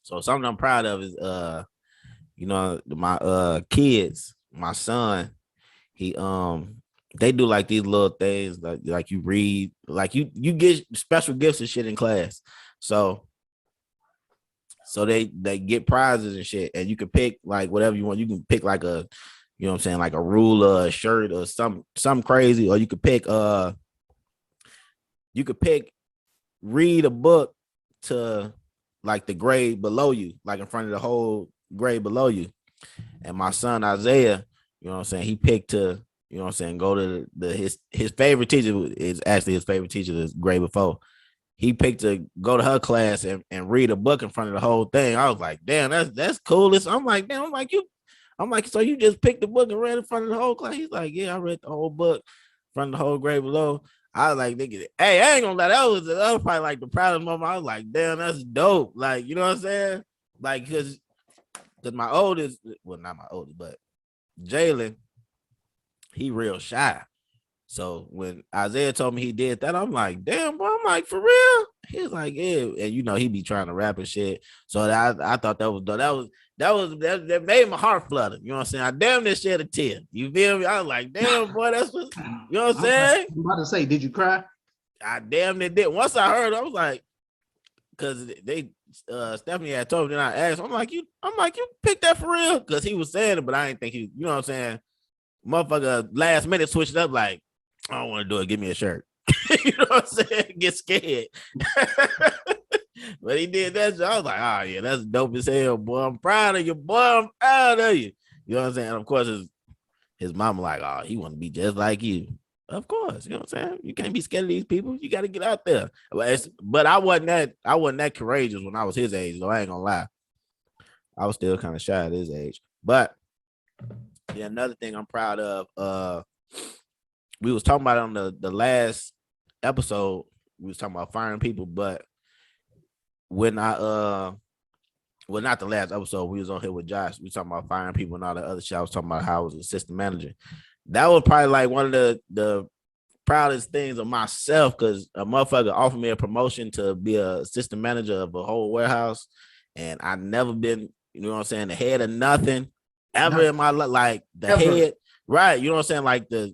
S1: So something I'm proud of is you know, my kids, my son, he they do like these little things like you read, like you get special gifts and shit in class. So they get prizes and shit, and you can pick like whatever you want. You can pick like a, you know what I'm saying, like a ruler, a shirt, or something crazy, or you could pick read a book to like the grade below you, like in front of the whole grade below you. And my son Isaiah, you know what I'm saying, he picked to, you know what I'm saying, go to his favorite teacher is actually his favorite teacher this grade before. He picked to go to her class and read a book in front of the whole thing. I was like, damn, that's cool. I'm like, so you just picked the book and read in front of the whole class? He's like, yeah, I read the whole book in front of the whole grade below. I was like, nigga, hey, I ain't gonna lie, that was probably like the proudest moment. I was like, damn, that's dope. Like, you know what I'm saying? Like, because my oldest, well, not my oldest, but Jalen, he real shy. So when Isaiah told me he did that, I'm like, damn, bro. I'm like, for real? He's like, yeah. And you know, he be trying to rap and shit. So I thought that was dope. That made my heart flutter. You know what I'm saying? I damn near shed a tear. You feel me? I was like, damn, boy, that's what, you know what I'm saying?
S2: I'm about to say, did you cry?
S1: I damn near did. Once I heard, I was like, because they Stephanie had told me, then I asked, I'm like, you picked that for real? Because he was saying it, but I didn't think you know what I'm saying? Motherfucker last minute switched up like, I don't want to do it. Give me a shirt. You know what I'm saying? Get scared. But he did that. So I was like, oh, yeah, that's dope as hell, boy. I'm proud of you, boy. I'm proud of you. You know what I'm saying? And of course, his mama like, oh, he want to be just like you. Of course, you know what I'm saying. You can't be scared of these people. You got to get out there. But I wasn't that courageous when I was his age, though. I ain't gonna lie. I was still kind of shy at his age. But yeah, another thing I'm proud of. We was talking about it on the last episode. We was talking about firing people, but when well, not the last episode. We was on here with Josh. We talking about firing people and all the other shit. I was talking about how I was an assistant manager. That was probably like one of the proudest things of myself, because a motherfucker offered me a promotion to be a assistant manager of a whole warehouse, and I never been, you know what I'm saying, the head of nothing ever in my life, like the head, right? You know what I'm saying, like the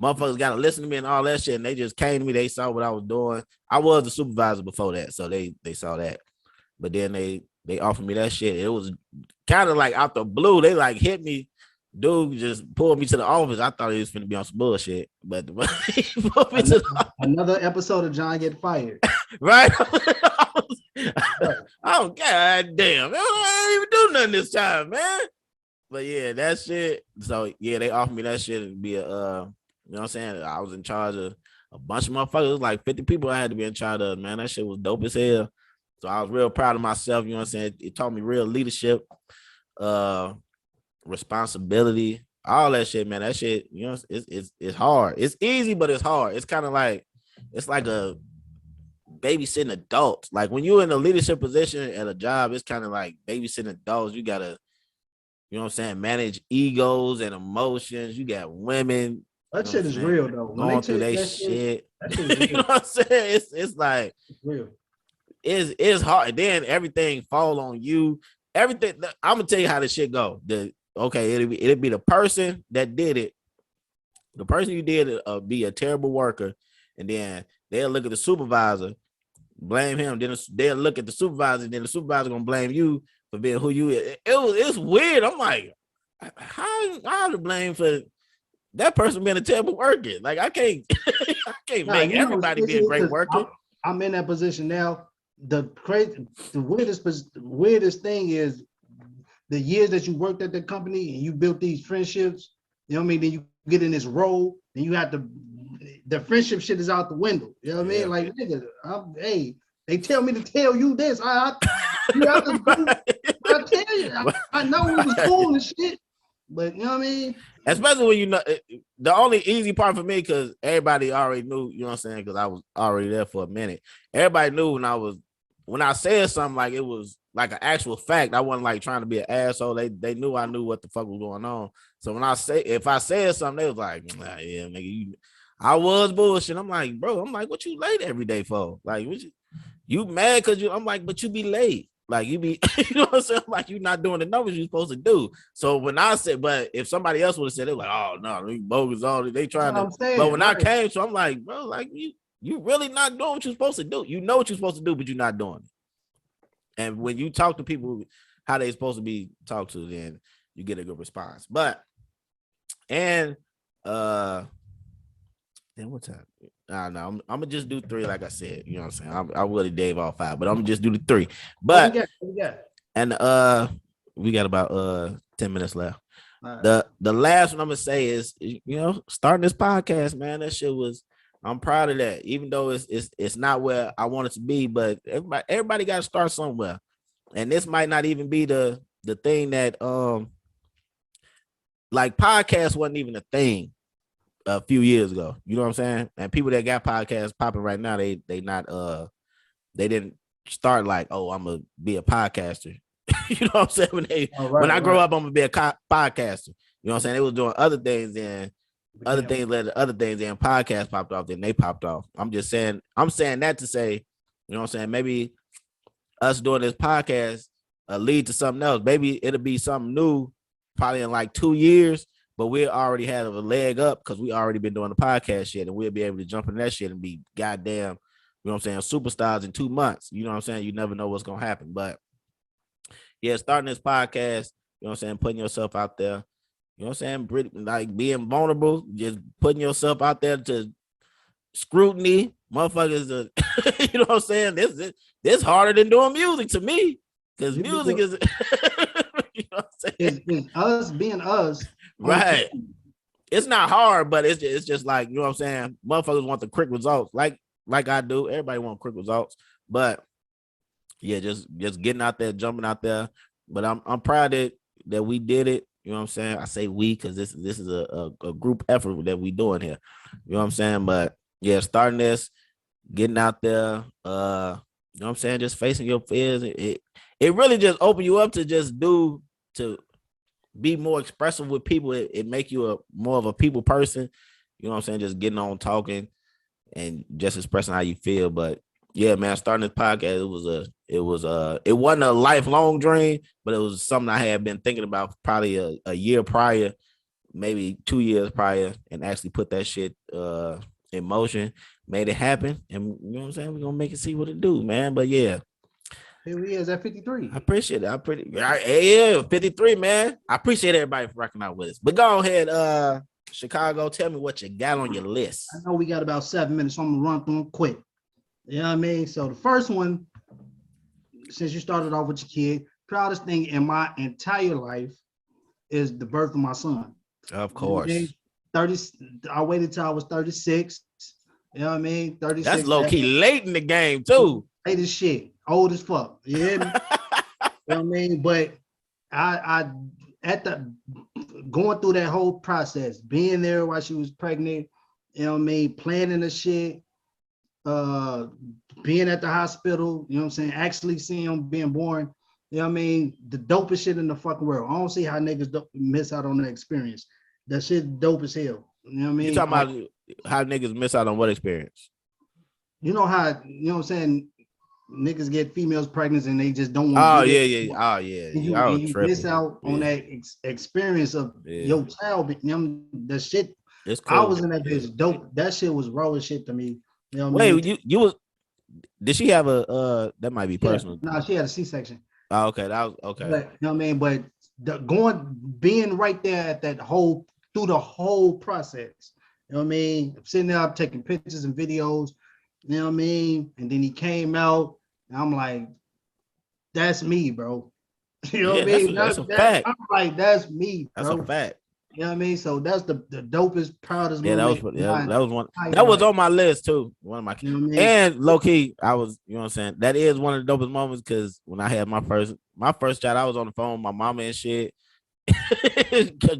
S1: motherfuckers got to listen to me and all that shit, and they just came to me. They saw what I was doing. I was the supervisor before that, so they saw that, but then they offered me that shit. It was kind of like out the blue. They like hit me. Dude just pulled me to the office. I thought he was finna be on some bullshit, but he pulled me
S2: another episode of John Get Fired.
S1: Right? Oh god damn! I didn't even do nothing this time, man. But yeah, that shit. So yeah, they offered me that shit to be a, you know what I'm saying? I was in charge of a bunch of motherfuckers. It was like 50 people I had to be in charge of. Man, that shit was dope as hell. So I was real proud of myself. You know what I'm saying? It taught me real leadership. Responsibility, all that shit, man. That shit, you know, it's hard. It's easy, but it's hard. It's kind of like it's like a babysitting adults. Like when you're in a leadership position at a job, it's kind of like babysitting adults. You gotta, you know what I'm saying, manage egos and emotions. You got women.
S2: That shit is real though.
S1: Going through their shit. You know what I'm saying? It's like it's real. It's hard. Then everything fall on you. Everything. I'm gonna tell you how this shit go. It'll be the person that did it. The person you did it be a terrible worker, and then they'll look at the supervisor, blame him. Then they'll look at the supervisor, and then the supervisor gonna blame you for being who you is. It's weird. I'm like, how to blame for that person being a terrible worker? Like I can't make everybody be a great worker.
S2: I'm in that position now. The weirdest thing is the years that you worked at the company and you built these friendships, you know what I mean? Then you get in this role and you have to, the friendship shit is out the window. You know what I mean? Like, nigga, hey, they tell me to tell you this. You have to I tell you, I know it was cool and shit, but you know what I mean?
S1: Especially when you know, the only easy part for me, because everybody already knew, you know what I'm saying, because I was already there for a minute. Everybody knew when I said something like it was like an actual fact. I wasn't like trying to be an asshole. They knew I knew what the fuck was going on. So if I said something, they was like, nah, yeah, nigga, I was bullshit. I'm like, bro, what you late every day for? Like, you mad because I'm like, but you be late. Like you be, you know what I'm saying? Like you're not doing the numbers you're supposed to do. So when I said, but if somebody else would have said, they were like, oh no, they bogus all they trying to. But when I came, so I'm like, bro, like you really not doing what you're supposed to do. You know what you're supposed to do, but you're not doing it. And when you talk to people how they supposed to be talked to, then you get a good response. But then what time? No, I'm gonna just do 3, like I said. You know what I'm saying? I would have gave all 5, but I'm gonna just do the 3. But and we got about 10 minutes left. Right. The last one I'm gonna say is, you know, starting this podcast, man. That shit was. I'm proud of that, even though it's not where I want it to be. But everybody got to start somewhere, and this might not even be the thing that like podcast wasn't even a thing a few years ago. You know what I'm saying? And people that got podcasts popping right now, they didn't start like, oh, I'm gonna be a podcaster. You know what I'm saying? When I grow up, I'm gonna be a podcaster. You know what I'm saying? They was doing other things, and other things led to other things, and podcasts popped off, then they popped off. I'm saying that to say, you know what I'm saying? Maybe us doing this podcast lead to something else. Maybe it'll be something new, probably in like 2 years, but we already have a leg up because we already been doing the podcast shit, and we'll be able to jump in that shit and be goddamn, you know what I'm saying, superstars in 2 months. You know what I'm saying? You never know what's gonna happen. But yeah, starting this podcast, you know what I'm saying, putting yourself out there, you know what I'm saying, like being vulnerable, just putting yourself out there to scrutiny, motherfuckers. You know what I'm saying? This harder than doing music to me, because music is, you know what I'm saying?
S2: It's us being us,
S1: right? it's not hard, but it's just like, you know what I'm saying? Motherfuckers want the quick results, like I do. Everybody want quick results, but yeah, just getting out there, jumping out there. But I'm proud that we did it. You know what I'm saying? I say we because this is a group effort that we doing here. You know what I'm saying? But yeah, starting this, getting out there, you know what I'm saying? Just facing your fears. It really just open you up to just to be more expressive with people. It make you a more of a people person. You know what I'm saying? Just getting on talking and just expressing how you feel. But yeah, man, starting this podcast, it wasn't a lifelong dream, but it was something I had been thinking about probably a year prior, maybe 2 years prior, and actually put that shit in motion, made it happen. And you know what I'm saying? We're gonna make it see what it do, man. But yeah.
S2: Here he is at 53.
S1: I appreciate it. Yeah, 53, man. I appreciate everybody for rocking out with us. But go ahead, Chicago, tell me what you got on your list.
S2: I know we got about 7 minutes, so I'm gonna run through them quick. You know what I mean? So the first one, since you started off with your kid, proudest thing in my entire life is the birth of my son.
S1: Of course.
S2: You know 30. I waited till I was 36. You know what I mean? 36.
S1: That's low key late in the game too.
S2: Late as shit, old as fuck. You hear me? You know what I mean? But I at the going through that whole process, being there while she was pregnant, you know what I mean, planning the shit, being at the hospital, you know what I'm saying, actually seeing him being born, you know what I mean, the dopest shit in the fucking world. I don't see how niggas miss out on that experience. That shit dope as hell. You know what I mean?
S1: You talking about how niggas miss out on what experience?
S2: You know how, you know what I'm saying, niggas get females pregnant and they just don't
S1: want
S2: to.
S1: Oh yeah.
S2: And you miss out on that experience of your child. You know, the shit. It's cool. I was in that bitch dope. That shit was raw as shit to me. You know what I mean?
S1: You was. Did she have a? That might be personal.
S2: No, she had a C-section.
S1: Oh, okay, that was okay.
S2: But, you know what I mean? But being right there at that through the whole process. You know what I mean? I'm sitting there, I'm taking pictures and videos. You know what I mean? And then he came out, and I'm like, that's me, bro. You know what I mean?
S1: That's a fact.
S2: I'm like, that's me, bro.
S1: That's a fact.
S2: You know what I mean? So that's the dopest, proudest
S1: moment. That was one. That was on my list too. One of my,
S2: you know what I mean?
S1: And low key, I was, you know what I'm saying? That is one of the dopest moments because when I had my first child, I was on the phone with my mama and shit,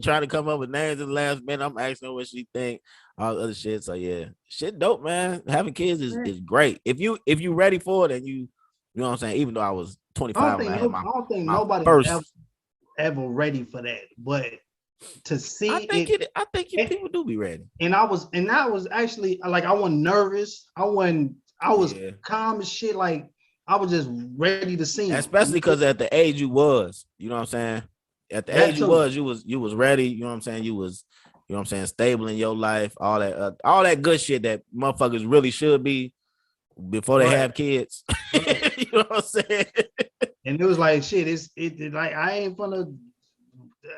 S1: trying to come up with names in the last minute. I'm asking her what she think, all the other shit. So yeah, shit dope, man. Having kids is great. If you ready for it and you know what I'm saying, even though I was 25, I
S2: don't think nobody ever ready for that. But to see
S1: I think people do be ready.
S2: And I was actually like, I wasn't nervous. I was calm as shit. Like I was just ready to see him.
S1: Especially because at the age you was, you know what I'm saying? At the age you was ready, you know what I'm saying? You was, you know what I'm saying, stable in your life, all that good shit that motherfuckers really should be before they have kids. You know what I'm saying?
S2: And it was like, shit, it like, I ain't gonna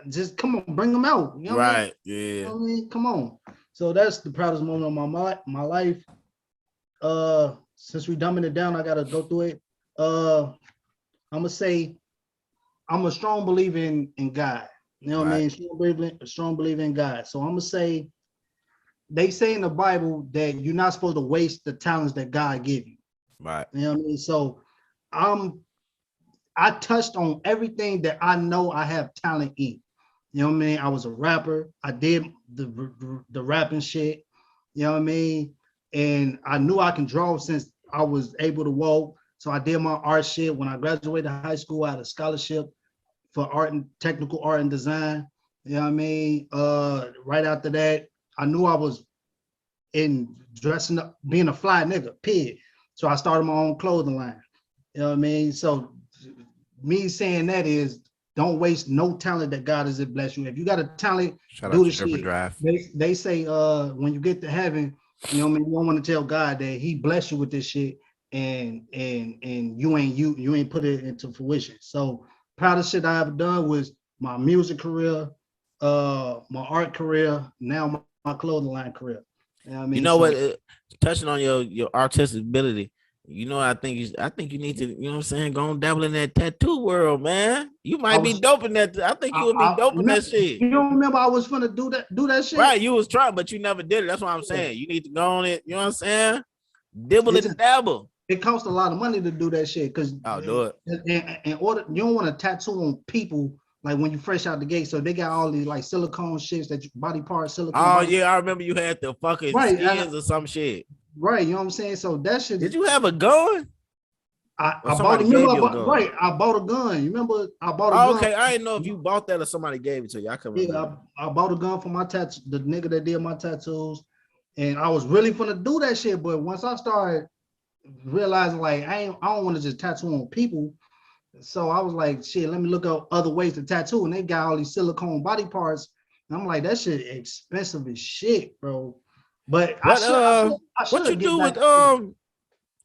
S2: just come on, bring them out. You know what I mean?
S1: Yeah.
S2: You know what I mean? Come on. So that's the proudest moment of my life. Since we dumbing it down, I gotta go through it. I'm gonna say I'm a strong believer in God. You know what I mean? Strong believer in God. So I'm gonna say, they say in the Bible that you're not supposed to waste the talents that God gave you.
S1: Right.
S2: You know what I mean? So I touched on everything that I know I have talent in. You know what I mean? I was a rapper. I did the rapping shit. You know what I mean? And I knew I can draw since I was able to walk. So I did my art shit. When I graduated high school, I had a scholarship for technical art and design. You know what I mean? Right after that, I knew I was in dressing up, being a fly nigga, period. So I started my own clothing line. You know what I mean? So me saying that is, don't waste no talent that God has blessed you. If you got a talent, do the shit. They say when you get to heaven, you know what I mean, you don't want to tell God that he blessed you with this shit and you ain't put it into fruition. So proudest shit I ever done was my music career, my art career, now my clothing line career. You know what I mean?
S1: What? Touching on your artistic ability, You know, I think you need to, you know what I'm saying, go and dabble in that tattoo world, man. You
S2: I
S1: might be
S2: was,
S1: dope in that. I think you would be dope in that shit.
S2: you don't remember I was finna do that shit?
S1: Right, you was trying, but you never did it. That's what I'm
S2: Yeah.
S1: saying. You need to go on it. You know what I'm saying? Dibble
S2: It
S1: and
S2: just,
S1: dabble.
S2: it costs a lot of money to do that shit because
S1: I'll do it.
S2: in order you don't want to tattoo on people like when you fresh out the gate. So they got all these like silicone shits that body parts, silicone
S1: Oh
S2: body.
S1: yeah, I remember you had the fucking
S2: Right,
S1: skins or some shit.
S2: right. You know what I'm saying? So that shit.
S1: Did you have a gun? Or
S2: I bought.
S1: somebody
S2: Remember,
S1: gave
S2: I
S1: you a
S2: bought.
S1: gun?
S2: Right, I bought a gun. You remember? I bought a
S1: Oh,
S2: gun.
S1: okay, I didn't know if you bought that or somebody gave it to you. I can
S2: Yeah,
S1: remember.
S2: I bought a gun for my tattoo. The nigga that did my tattoos, and I was really gonna do that shit. But once I started realizing like I don't want to just tattoo on people. So I was like, shit, let me look up other ways to tattoo. And they got all these silicone body parts. And I'm like, that shit expensive as shit, bro. But
S1: What
S2: I
S1: what you
S2: should get
S1: do
S2: back.
S1: with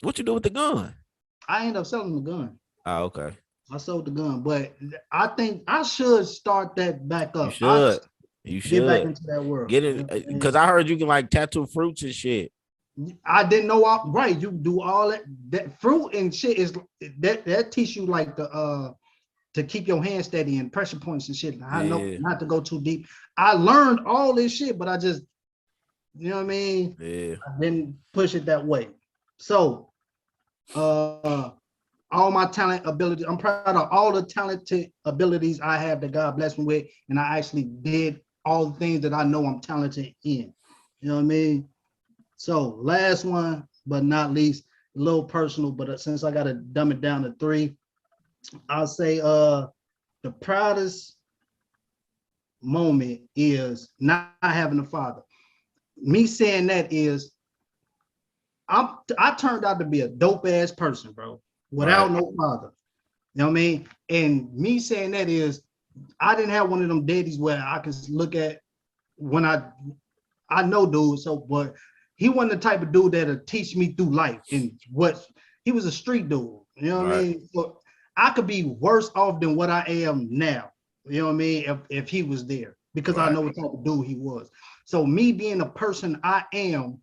S1: what you do with the gun?
S2: I ended up selling the gun.
S1: Oh, okay.
S2: I sold the gun, but I think I should start that back
S1: You
S2: up. I
S1: should. You
S2: get back
S1: should
S2: into that world.
S1: get
S2: You know
S1: it
S2: what
S1: because I heard you can like tattoo fruits and shit.
S2: I didn't know. Right, you do all that fruit and shit is that teach you like the to keep your hand steady and pressure points and shit. I know
S1: Yeah,
S2: not to go too deep. I learned all this shit, but I just, you know what I mean?
S1: yeah.
S2: I didn't push it that way. So, all my talent ability, I'm proud of all the talented abilities I have that God blessed me with. And I actually did all the things that I know I'm talented in. You know what I mean? So last one, but not least, a little personal, but since I got to dumb it down to 3, I'll say the proudest moment is not having a father. Me saying that is I turned out to be a dope ass person, bro,
S1: Right,
S2: without no father. You know what I mean? And me saying that is I didn't have one of them daddies where I can look at when I know dude, so but he wasn't the type of dude that'll teach me through life and what he was a street dude. You know what I
S1: right,
S2: mean? So I could be worse off than what I am now. You know what I mean? If he was there, because I
S1: right,
S2: know what type of dude he was. So me being the person I am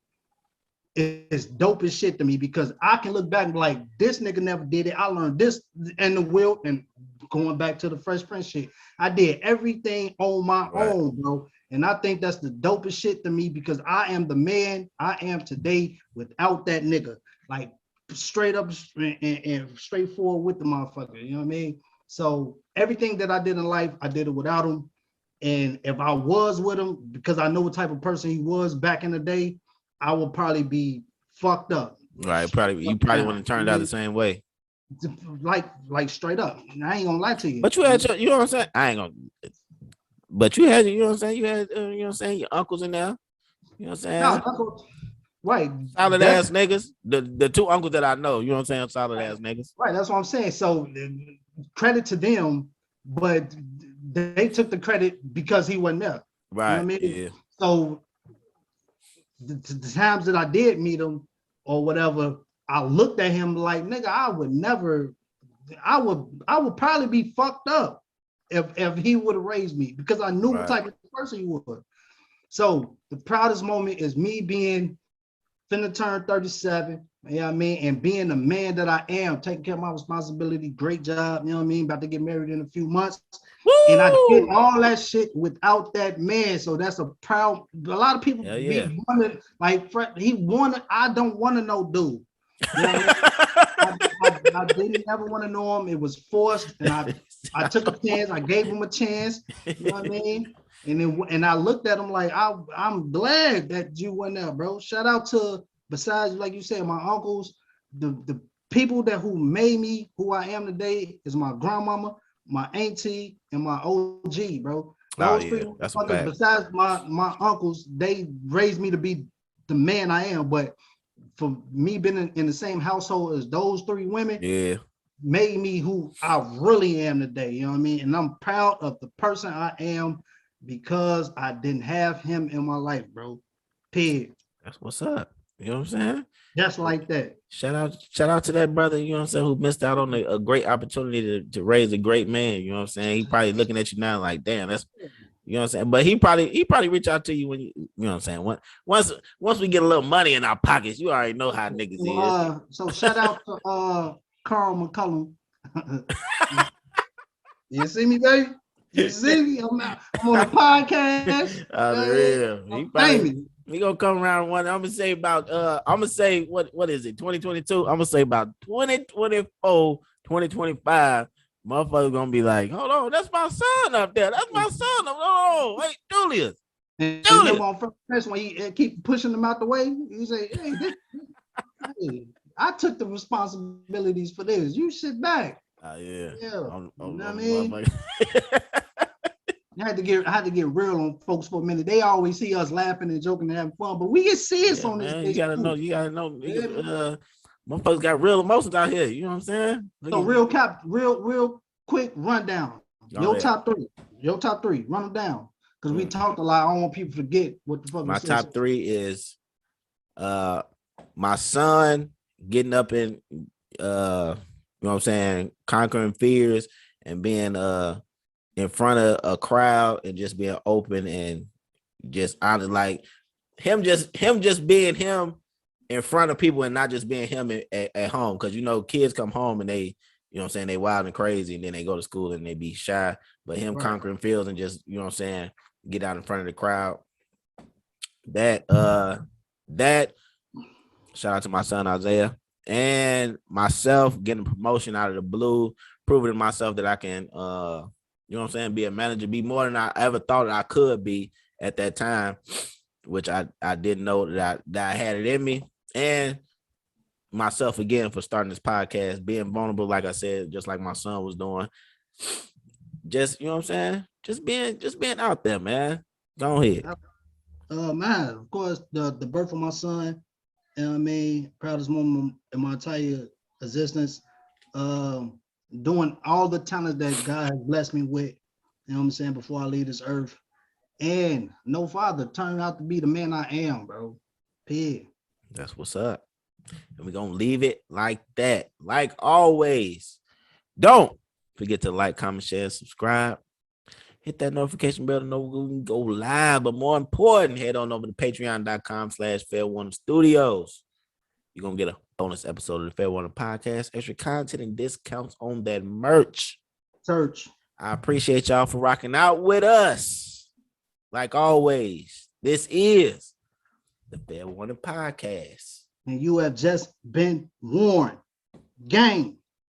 S2: is dope as shit to me because I can look back and be like, this nigga never did it. I learned this and the will and going back to the Fresh Prince shit. I did everything on my
S1: right.
S2: own, bro. And I think that's the dopest shit to me because I am the man I am today without that nigga. Like straight up and straightforward with the motherfucker. You know what I mean? So everything that I did in life, I did it without him. And if I was with him, because I know what type of person he was back in the day, I would probably be fucked up.
S1: Right. Probably you
S2: Up
S1: probably
S2: now.
S1: wouldn't have turned out the same way.
S2: Like straight up. I ain't gonna lie to you.
S1: But you had your, you know what I'm saying? I ain't gonna but you had, you know what I'm saying? You had, you know what I'm saying? Your uncles in there. You know what I'm
S2: No,
S1: saying?
S2: right.
S1: Solid
S2: That's
S1: ass niggas. The two uncles that I know, you know what I'm saying? Solid ass niggas.
S2: right. That's what I'm saying. So credit to them, but they took the credit because he wasn't there. You know what
S1: Right.
S2: I mean?
S1: Yeah.
S2: So the times that I did meet him or whatever, I looked at him like, nigga, I would never, I would probably be fucked up if he would have raised me because I knew what
S1: Right.
S2: type of person he was. So the proudest moment is me being finna turn 37, you know what I mean? And being the man that I am, taking care of my responsibility, great job, you know what I mean? About to get married in a few months. And I did
S1: Woo!
S2: all that shit without that man. So that's a proud, a lot of people
S1: Hell yeah.
S2: be wanted, like he wanted, I don't want to know dude. You know what I mean? I didn't ever want to know him. It was forced, and I took a chance. I gave him a chance. You know what I mean? And I looked at him like I'm glad that you went there, bro. Shout out to besides like you said, my uncles, the people that who made me who I am today is my grandmama, my auntie, and my OG, bro.
S1: Oh
S2: Those
S1: yeah,
S2: three
S1: that's a
S2: motherfuckers,
S1: fact.
S2: besides my uncles, they raised me to be the man I am. But for me being in the same household as those 3 women
S1: Yeah.
S2: made me who I really am today. You know what I mean? And I'm proud of the person I am because I didn't have him in my life, bro. Period.
S1: That's what's up. You know what I'm saying?
S2: Just like that.
S1: Shout out to that brother, you know what I'm saying, who missed out on a great opportunity to raise a great man. You know what I'm saying? He probably looking at you now like, damn, You know what I'm saying? But he probably reach out to you when you know what I'm saying. Once we get a little money in our pockets, you already know how niggas is.
S2: So shout out to Carl McCullum. You see me, baby? You see me? I'm on a podcast.
S1: He gonna come around one. I'm gonna say what is it? 2022. I'm gonna say about 2024, 2025. Motherfuckers gonna be like, hold on, that's my son up there. That's my son. Oh, wait, Julius.
S2: And remember on first when he keep pushing them out the way, he say, hey, I took the responsibilities for this. You sit back.
S1: Yeah.
S2: You know what I mean? I had to get real on folks for a minute. They always see us laughing and joking and having fun, but we get serious on this.
S1: You gotta know. Motherfuckers got real emotions out here. You know what I'm saying?
S2: So real quick rundown. Your top three. Run them down because we talked a lot. I don't want people to forget what the fuck.
S1: My top three is my son getting up and you know what I'm saying, conquering fears and being in front of a crowd and just being open and just honest, like him just being him in front of people and not just being him at home. Because kids come home and they, you know what I'm saying, they wild and crazy and then they go to school and they be shy. But him conquering fears and just, you know what I'm saying, get out in front of the crowd. That shout out to my son Isaiah and myself getting a promotion out of the blue, proving to myself that I can you know what I'm saying, be a manager, be more than I ever thought I could be at that time, which I didn't know that I had it in me. And myself again for starting this podcast, being vulnerable, like I said, just like my son was doing. Just, you know what I'm saying? Just being out there, man. Go ahead.
S2: Man, of course, the birth of my son, you know what I mean, proudest moment in my entire existence. Doing all the talent that God has blessed me with, you know what I'm saying, before I leave this earth. And no father turned out to be the man I am, bro. Pig.
S1: That's what's up. And we're going to leave it like that. Like always, don't forget to like, comment, share, subscribe. Hit that notification bell to know we can go live. But more important, head on over to patreon.com/Fair1Studios. You're going to get a bonus episode of the Fair One Podcast, extra content and discounts on that merch.
S2: Search.
S1: I appreciate y'all for rocking out with us. Like always, this is the Fair One Podcast.
S2: And you have just been warned. Gang.